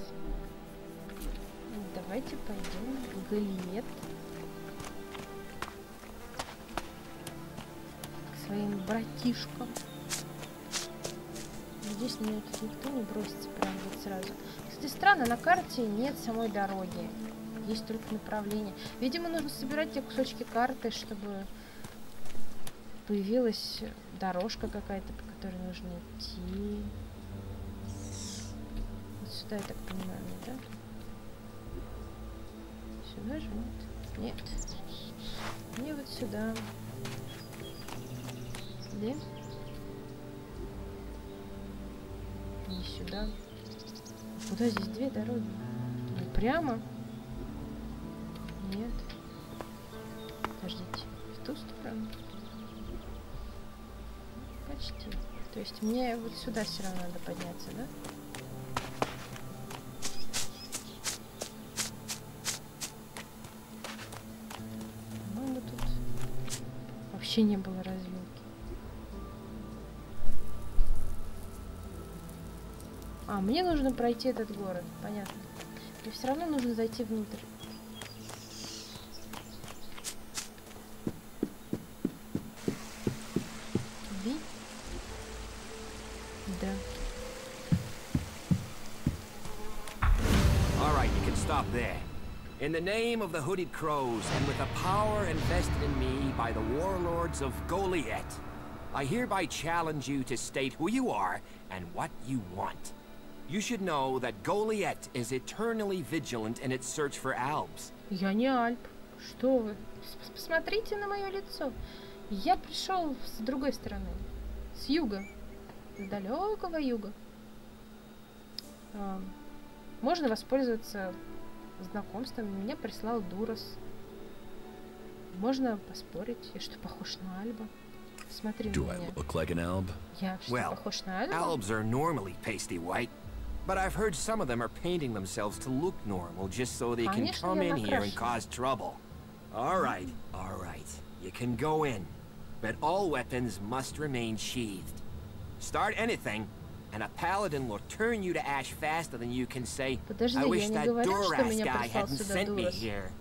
Давайте пойдем в Голиет. К своим братишкам. Надеюсь, на меня тут никто не бросится прямо вот сразу. Кстати, странно, на карте нет самой дороги. Есть только направление. Видимо, нужно собирать те кусочки карты, чтобы появилась дорожка какая-то, по которой нужно идти. Вот сюда, я так понимаю, да? Сюда же нет? Нет. Мне вот сюда. Где? Не сюда. Куда здесь две дороги? Не прямо? Нет. Подождите. В ту сторону? Почти. То есть мне вот сюда все равно надо подняться, да? По-моему, тут вообще не было развилки. А, мне нужно пройти этот город, понятно. И все равно нужно зайти внутрь. Би? Да. All right, you can stop there. In the name of the Hooded Crows, and with the power invested in me by the warlords of Goliath, I hereby challenge you to state who you are and what you want. You should know that Goliath is eternally vigilant in its search for Albs. Я не Альп. Что вы? Посмотрите на мое лицо. Я пришел с другой стороны. С юга. С далекого юга. Можно воспользоваться знакомством. Меня прислал Дурос. Можно поспорить. Я что, похож на Альба? Смотри на меня. Look like an Alb? Я что, похож на Альба? Albs are normally pasty white, but I've heard some of them are painting themselves to look normal just so they can come in here and cause trouble. All right. You can go in, but all weapons must remain sheathed. Start anything, and a paladin will turn you to ash faster than you can say, I wish that Duras guy hadn't sent me here.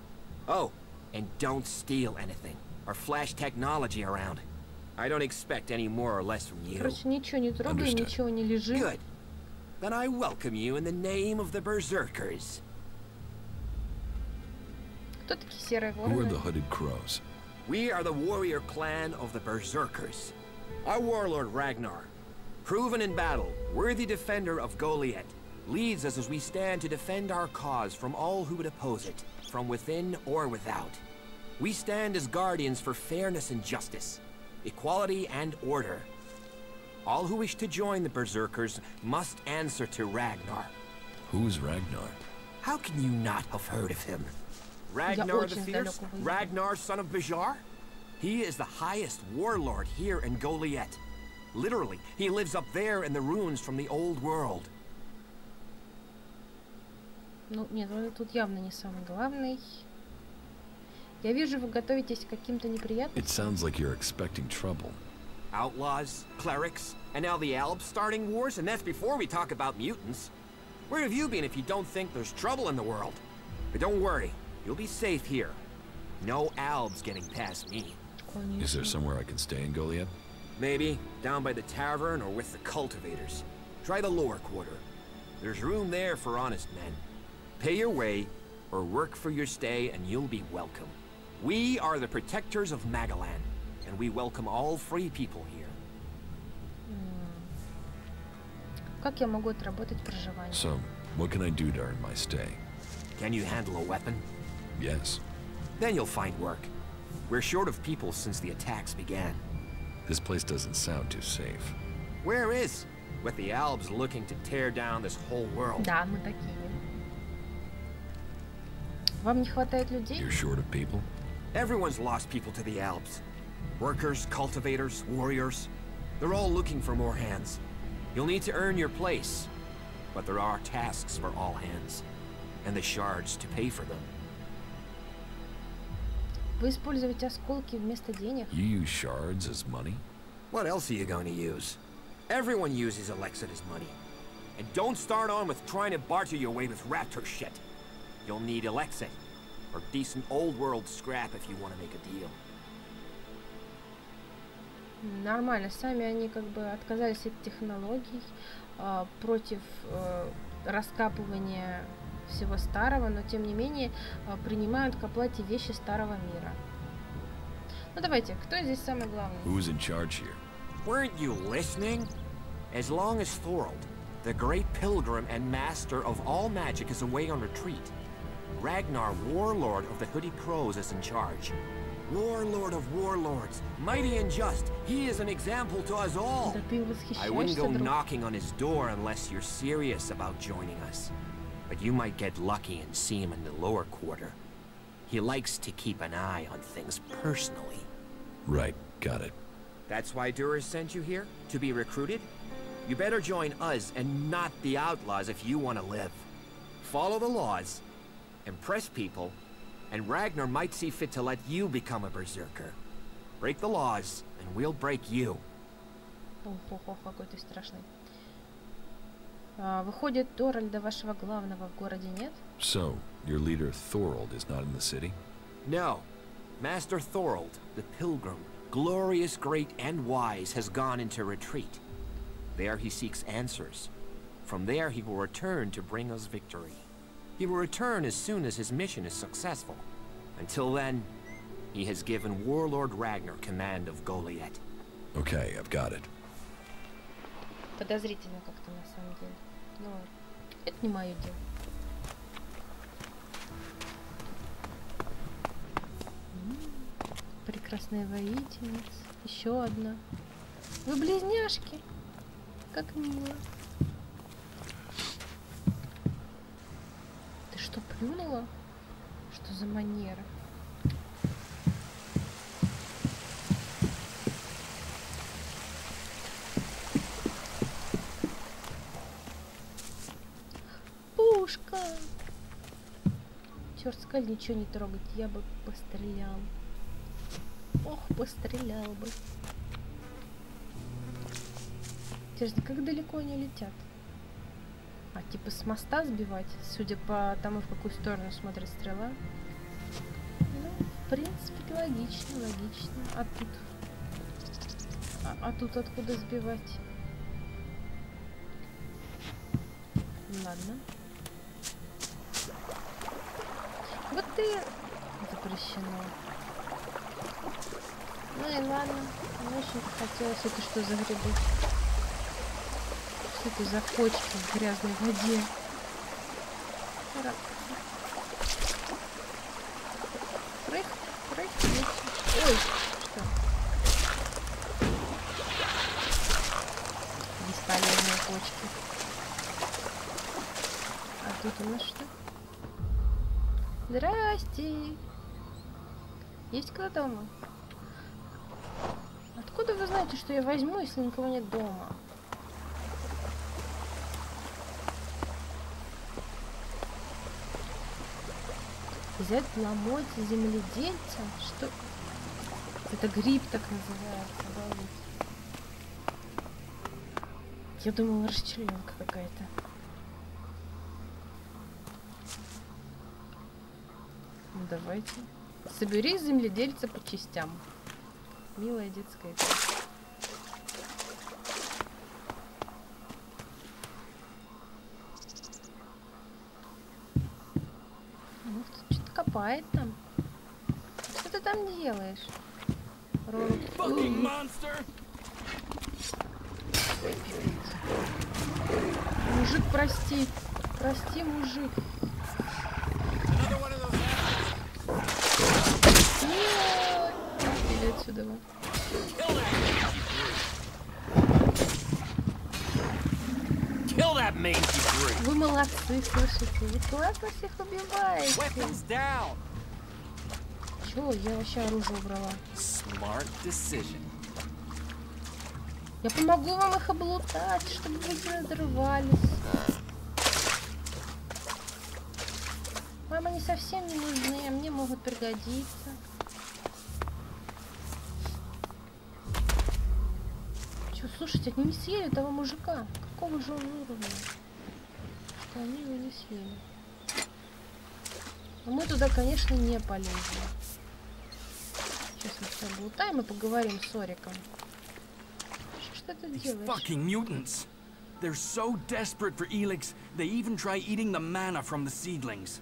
Oh, and don't steal anything, or flash technology around. I don't expect any more or less from you. Короче, ничего не трогай, ничего не лежит. Good. Then I welcome you in the name of the Berserkers. Кто такие серые Who are вороны? the Hooded Crows? We are the warrior clan of the Berserkers. Our warlord Ragnar, proven in battle, worthy defender of Goliath, leads us as we stand to defend our cause from all who would oppose it. from within or without. We stand as guardians for fairness and justice, equality and order. All who wish to join the Berserkers must answer to Ragnar. Who's Ragnar? How can you not have heard of him? Ragnar the Fierce? Ragnar, son of Bajar? He is the highest warlord here in Goliath. Literally, he lives up there in the ruins from the old world. Ну, нет, тут явно не самый главный. Я вижу, вы готовитесь к каким-то неприятностям. It sounds like you're expecting trouble. Outlaws, clerics, and now the Albs starting wars, and that's before we talk about mutants. Where have you been if you don't think there's trouble in the world? But don't worry, you'll be safe here. No Albs getting past me. Is there somewhere I can stay in Goliath? Maybe, down by the tavern or with the cultivators. Try the lower quarter. There's room there for honest men. Pay your way, or work for your stay, and you'll be welcome. We are the protectors of Magalan, and we welcome all free people here. Как я могу отработать проживание? So, what can I do to earn my stay? Can you handle a weapon? Yes. Then you'll find work. We're short of people since the attacks began. This place doesn't sound too safe. Where is? With the Albs looking to tear down this whole world. Да, мы такие. Вам не хватает людей? You're short of people? Everyone's lost people to the Albs. Workers, cultivators, warriors. They're all looking for more hands. You'll need to earn your place. But there are tasks for all hands. And the shards to pay for them. Вы используете осколки вместо денег? You use shards as money? What else are you going to use? Everyone uses ELEX as money. And don't start on with trying to barter your way with raptor shit. You'll need ELEX or decent old world scrap if you want to make a deal. Нормально, сами они как бы отказались от технологий против раскапывания всего старого, но тем не менее принимают к оплате вещи старого мира. Ну давайте, кто здесь самый главный? Who's in charge here? Weren't you listening? As long as Thorold, the great pilgrim and master of all magic, is away on retreat, Ragnar, warlord of the Hooded Crows, is in charge. Warlord of warlords, mighty and just, he is an example to us all. I wouldn't go knocking on his door unless you're serious about joining us. But you might get lucky and see him in the lower quarter. He likes to keep an eye on things personally. Right, got it. That's why Duras sent you here? To be recruited? You better join us and not the outlaws if you want to live. Follow the laws, impress people, and Ragnar might see fit to let you become a berserker. Break the laws, and we'll break you. Ох, какой ты страшный. Выходит, Доральда вашего главного в городе нет? So, your leader Thorold is not in the city? No. Master Thorold, the pilgrim, glorious, great, and wise, has gone into retreat. There he seeks answers. From there he will return to bring us victory. He will return as soon as his mission is successful. Until then, he has given Warlord Ragnar command of Goliath. Okay, I've got it. Подозрительно как-то на самом деле. Но это не мое дело. Прекрасная воительница. Еще одна. Вы близняшки. Как мило. Ты что, плюнула? Что за манера? Пушка! Черт, сказали ничего не трогать, я бы пострелял. Ох, пострелял бы. Интересно, как далеко они летят? А, типа с моста сбивать, судя по тому, в какую сторону смотрит стрела. Ну, в принципе, логично, логично. А тут... А тут откуда сбивать? Ладно. Вот ты... Запрещено. Ну и ладно. Мне очень хотелось. Это что за грибы? Что это за кочки в грязной воде? Ой, что? Бесполезные почки. А тут у нас что? Здрасте. Есть кто дома? Откуда вы знаете, что я возьму, если никого нет дома? Взять ломоть земледельца? Что? Это гриб так называется, да? Я думала, расчлененка какая-то. Ну, давайте. Собери земледельца по частям. Милая детская песня. Ну, кто что-то копает там. Что ты там делаешь? Мужик, прости. Прости, мужик. Нет! Иди отсюда. Вы молодцы, слышите? Вы классно всех убиваете. Чё, я вообще оружие убрала. Я помогу вам их облутать, чтобы вы не надрывались. Вам они совсем не нужны, а мне могут пригодиться. Чё, слушайте, они не съели того мужика. Какого же он уровня? Что они его не съели. Но мы туда, конечно, не полезем. Сейчас мы все облутаем и поговорим с Ориком. Что ты делаешь? Fucking mutants. They're so desperate for ELEX, they even try eating the mana from the seedlings.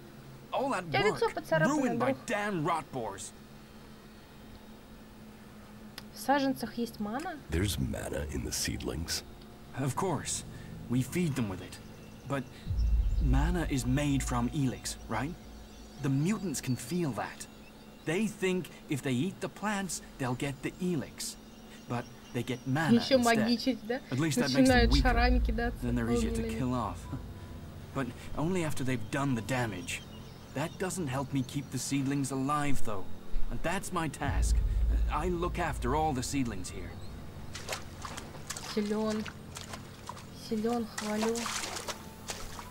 All that work ruined by damn rotboars. В саженцах есть мана? There's mana in the seedlings. Of course. We feed them with it. But mana is made from ELEX, right? The mutants can feel that. They think if they eat the plants, they'll get the ELEX. But they get mana instead. At least that makes them weaker. Then they're easier to kill off. But only after they've done the damage. That doesn't help me keep the seedlings alive, though. And that's my task. I look after all the seedlings here. Силен. Силен, хвалю.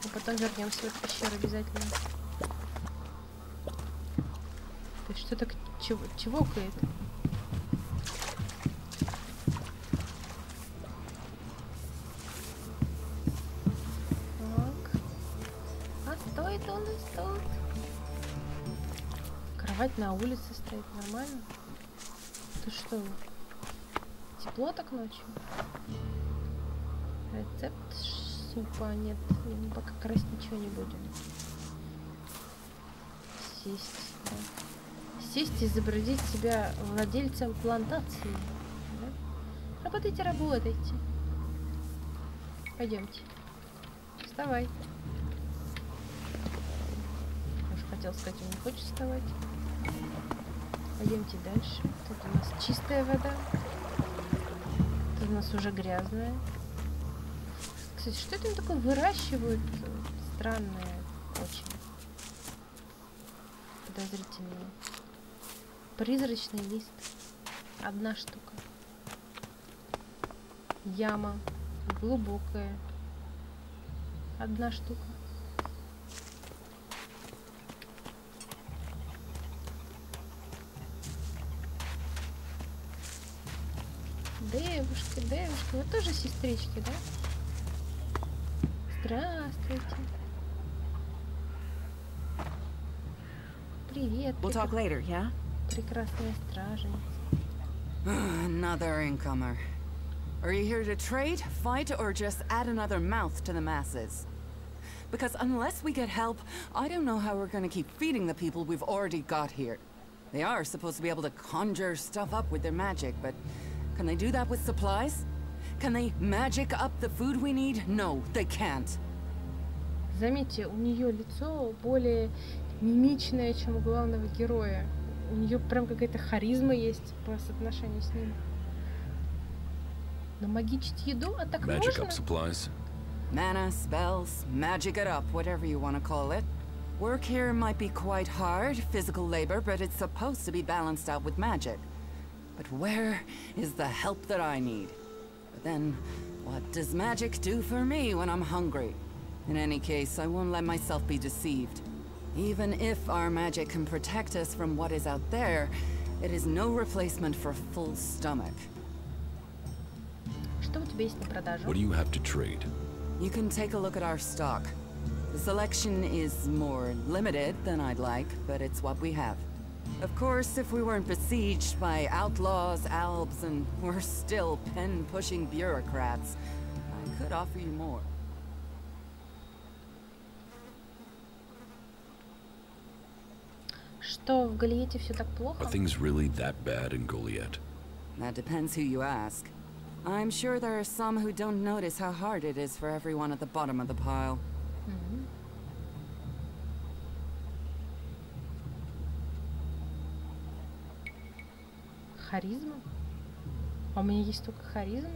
А потом вернемся в эту пещеру обязательно. Ты что так чевокает? Так. А стоит он и стоит. Кровать на улице стоит нормально. Ты что? Тепло так ночью? Рецепт супа нет. Мы пока красть ничего не будем. Сесть. Да. Сесть и изобразить себя владельцем плантации. Да? Работайте, работайте. Пойдемте. Вставай. Уж хотел сказать, он не хочет вставать. Пойдемте дальше. Тут у нас чистая вода. Тут у нас уже грязная. Кстати, что это такое выращивают? Странное очень. Подозрительное. Призрачный лист. Одна штука. Яма. Глубокая. Одна штука. Девушки, девушки. Вы тоже сестрички, да? Здравствуйте. Привет. We'll talk later, yeah? Прекрасная стражница. Another incomer. Are you here to trade, fight, or just add another mouth to the masses? Because unless we get help, I don't know how we're going to keep feeding the people we've already got here. They are supposed to be able to conjure stuff up with their magic, but can they do that with supplies? Can they magic up the food we need? No, they can't. Заметьте, у нее лицо более мимичное, чем у главного героя. У нее прям какая-то харизма есть по соотношению с ним. Но магичить еду, а так Magic можно? up supplies. Mana, spells, magic it up, whatever you want to call it. Work here might be quite hard, physical labor, but it's supposed to be balanced out with magic. But where is the help that I need? But then, what does magic do for me when I'm hungry? In any case, I won't let myself be deceived. Even if our magic can protect us from what is out there, it is no replacement for a full stomach. Что у тебя есть на продажу? What do you have to trade? You can take a look at our stock. The selection is more limited than I'd like, but it's what we have. Of course, if we weren't besieged by outlaws, albs, and we're still pen-pushing bureaucrats, I could offer you more. Что в Галиете все так плохо? Are things really that bad in Goliath? That depends who you ask. I'm sure there are some who don't notice how hard it is for everyone at the bottom of the pile. Харизма? А у меня есть только харизма?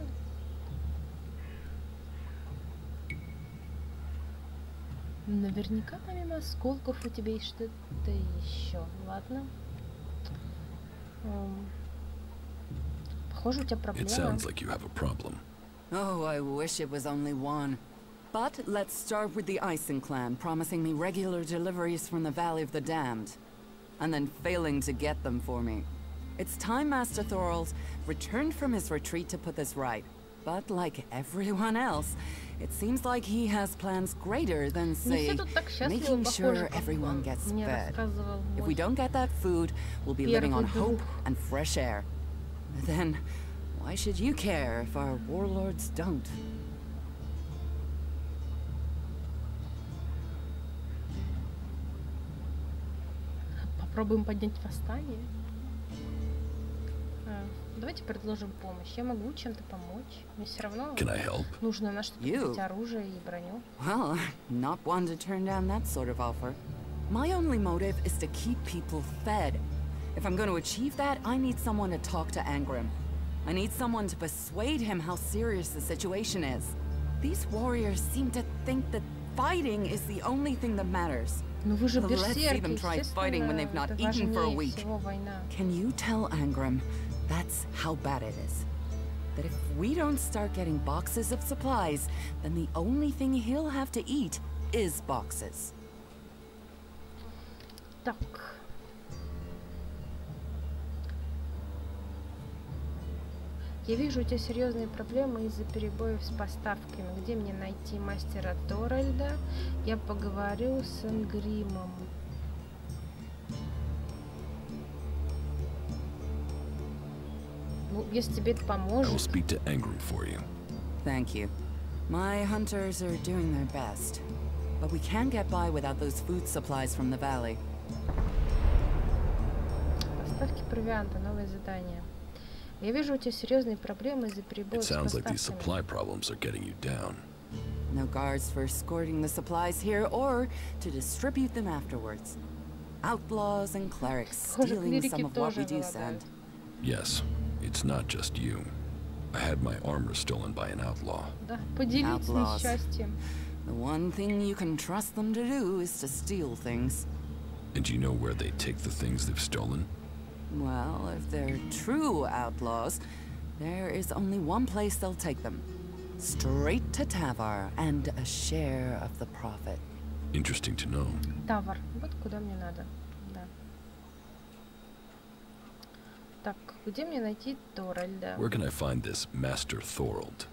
Наверняка помимо осколков у тебя есть что-то еще. Ладно. Похоже, у тебя проблема. It sounds like you have a problem. Oh, I wish it was only one. But let's start with the Ison clan, promising me regular deliveries from the Valley of the Damned, and then failing to get them for me. It's time Master Thorald returned from his retreat to put this right. But like everyone else, it seems like he has plans greater than, say, making sure everyone gets fed. If we don't get that food, we'll be living on hope and fresh air. Then, why should you care if our warlords don't? Попробуем поднять восстание. Давайте предложим помощь. Я могу чем-то помочь. Мне все равно нужно на что-то купить оружие и броню. Well, not one to turn down that sort of offer. My only motive is to keep people fed. If I'm going to achieve that, I need someone to talk to Angrim. I need someone to persuade him how serious the situation is. These warriors seem to think that fighting is the only thing that matters. Let's see them try fighting when they've not eaten for a week. Can you tell Angrim that's how bad it is? That if we don't start getting boxes of supplies, then the only thing he'll have to eat is boxes. Так. Я вижу, у тебя серьезные проблемы из-за перебоев с поставками. Где мне найти мастера Торальда? Я поговорю с Энгримом. Ну, если тебе это поможет. I will speak to Angrim for you. Thank you. My hunters are doing their best, but we can't get by without those food supplies from the valley. Поставки провианта, новое задание. Я вижу, у тебя серьезные проблемы из-за перебоев с поставками. It sounds like these supply problems are getting you down. No guards for escorting the supplies here or to distribute them afterwards. Outlaws and clerics stealing some of what we do send. Yes, it's not just you. I had my armor stolen by an outlaw. Да, поделитесь несчастьем. The one thing you can trust them to do is to steal things. And do you know where they take the things they've stolen? Well, if they're true outlaws, there is only one place they'll take them. Straight to Tavar and a share of the profit. Interesting to know. Тавар, вот куда мне надо. Да. Так, где мне найти Торальда? Where can I find this Master Thorald?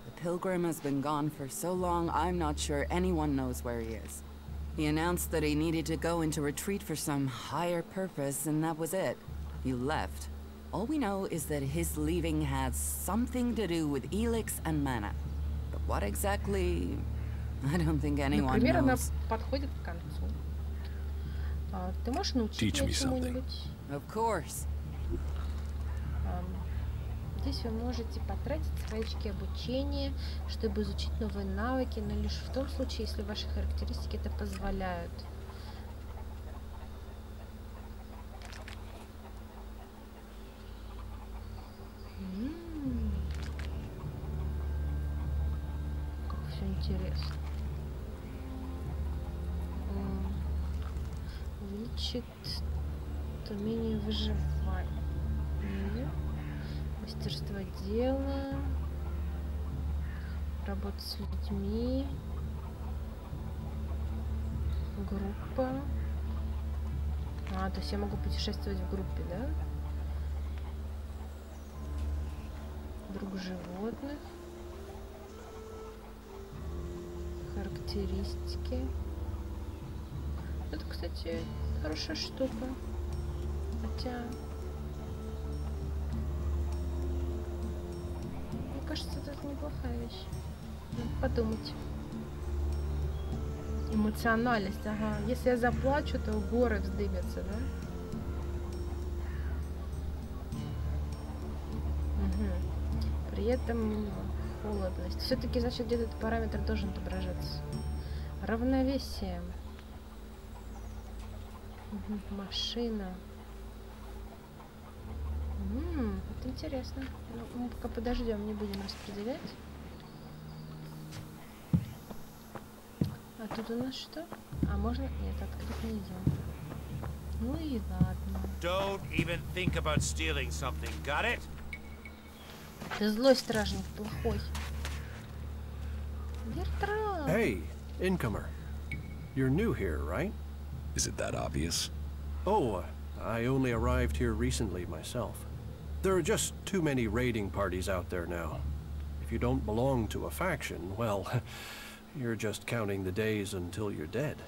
The pilgrim has been gone for so long, I'm not sure anyone knows where he is. He announced that he needed to go into retreat for some higher purpose, and that was it. He left. All we know is that his leaving has something to do with ELEX and mana. But what exactly? I don't think anyone knows. Например, она подходит к концу. Ты можешь научить меня чему-нибудь? Of course. Здесь вы можете потратить свои очки обучения, чтобы изучить новые навыки, но лишь в том случае, если ваши характеристики это позволяют. Интересно. Увеличит умение выживать. Мастерство дела. Работа с людьми. Группа. То есть я могу путешествовать в группе, да? Друг животных. Характеристики. Это, кстати, хорошая штука. Хотя... Мне кажется, это неплохая вещь. Надо подумать. Эмоциональность, ага. Если я заплачу, то горы вздыбятся, да? Угу. При этом холодность. Все-таки, значит, где-то этот параметр должен отображаться. Равновесие. Угу. Машина. Это интересно. Ну, мы пока подождем, не будем распределять. А тут у нас что? А можно? Нет, открыть нельзя. Ну и ладно. Don't even think about stealing something. Got it? Ты злой стражник, плохой. Бертрам. Hey, incomer. You're new here, right? Is it that obvious? Oh, I only arrived here recently myself. There are just too many raiding parties out there now. If you don't belong to a faction, well, you're just counting the days until you're dead.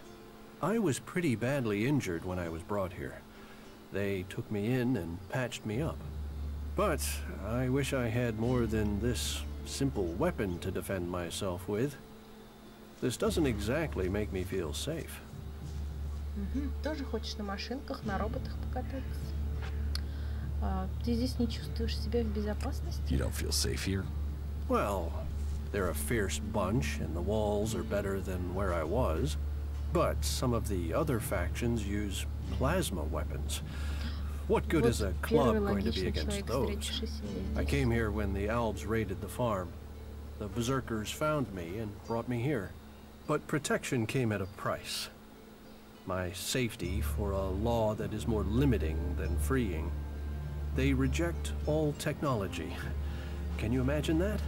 I was pretty badly injured when I was brought here. They took me in and patched me up. But I wish I had more than this simple weapon to defend myself with. This doesn't exactly make me feel safe. Тоже хочешь на машинках, на роботах покататься? Ты здесь не чувствуешь себя в безопасности? You don't feel safe here? Well, they're a fierce bunch, and the walls are better than where I was. But some of the other factions use plasma weapons. What good is a club going to be against those? I came here when the Albs raided the farm. The Berserkers found me and brought me here. But protection came at a price. My safety for a law that is more limiting than freeing. They reject all technology. Can you imagine that?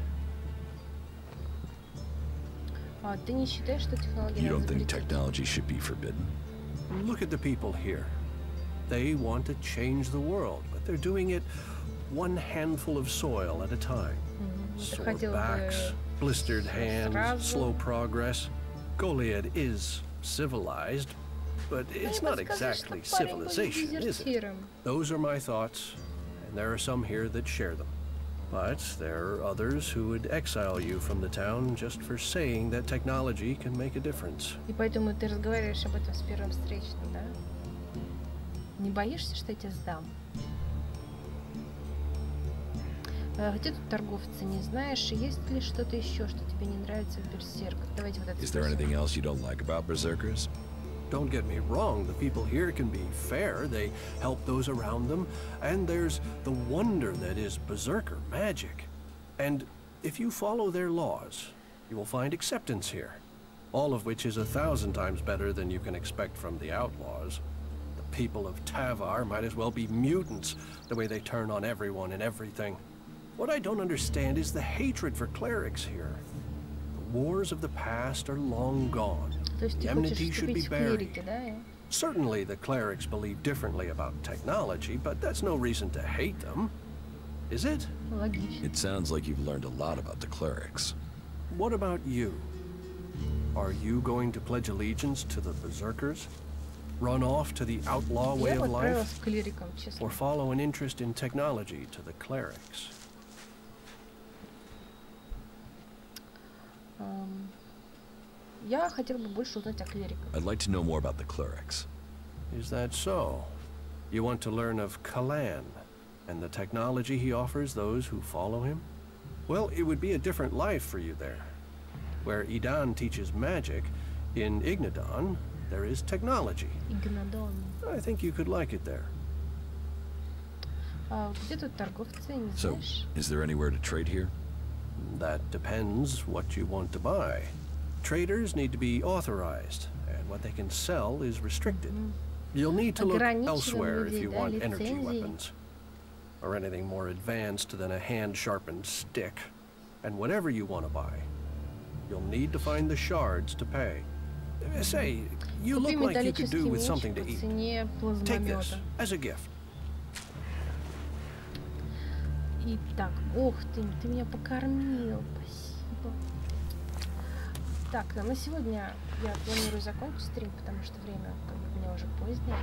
Ты не считаешь, что технология You don't think technology should be forbidden? Look at the people here. They want to change the world, but they're doing it one handful of soil at a time. Sore backs, blistered hands, slow progress. Goliad is civilized, but it's not exactly civilization, is it? Those are my thoughts, and there are some here that share them. But there are others who would exile you from the town just for saying that technology can make a difference. И поэтому ты разговариваешь об этом с первым встречным, да? Не боишься, что я тебя сдам? Где тут торговцы, не знаешь? Есть ли что-то еще, что тебе не нравится в берсерках? Давайте вот это. Is there anything else you don't like about berserkers? Don't get me wrong, the people here can be fair, they help those around them, and there's the wonder that is berserker magic. And if you follow their laws, you will find acceptance here, all of which is 1,000 times better than you can expect from the outlaws. The people of Tavar might as well be mutants, the way they turn on everyone and everything. What I don't understand is the hatred for clerics here. The wars of the past are long gone. The enmity should be buried. Certainly the clerics believe differently about technology, but that's no reason to hate them. Is it? It sounds like you've learned a lot about the clerics. What about you? Are you going to pledge allegiance to the berserkers? Run off to the outlaw way of life? Or follow an interest in technology to the clerics? Я хотела бы больше узнать о клириках. I'd like to know more about the clerics. Is that so? You want to learn of Kalan and the technology he offers those who follow him? Well, it would be a different life for you there. Where Idan teaches magic, in Ignadon, there is technology. Ignadon. I think you could like it there. Где тут торговцы, не знаешь? So, is there anywhere to trade here? That depends what you want to buy. traders need to be authorized, and what they can sell is restricted. You'll need to look elsewhere if you want energy weapons, or anything more advanced than a hand-sharpened stick. And whatever you want to buy, you'll need to find the shards to pay. Say, you look like you could do with something to eat. Take this as a gift. Итак, ох ты меня покормил, спасибо. Так, на сегодня я планирую закончить стрим, потому что время у меня уже позднее.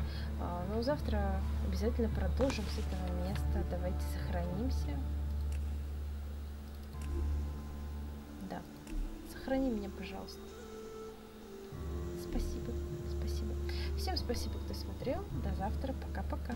Но завтра обязательно продолжим с этого места. Давайте сохранимся. Да, сохрани меня, пожалуйста. Спасибо, спасибо. Всем спасибо, кто смотрел. До завтра. Пока-пока.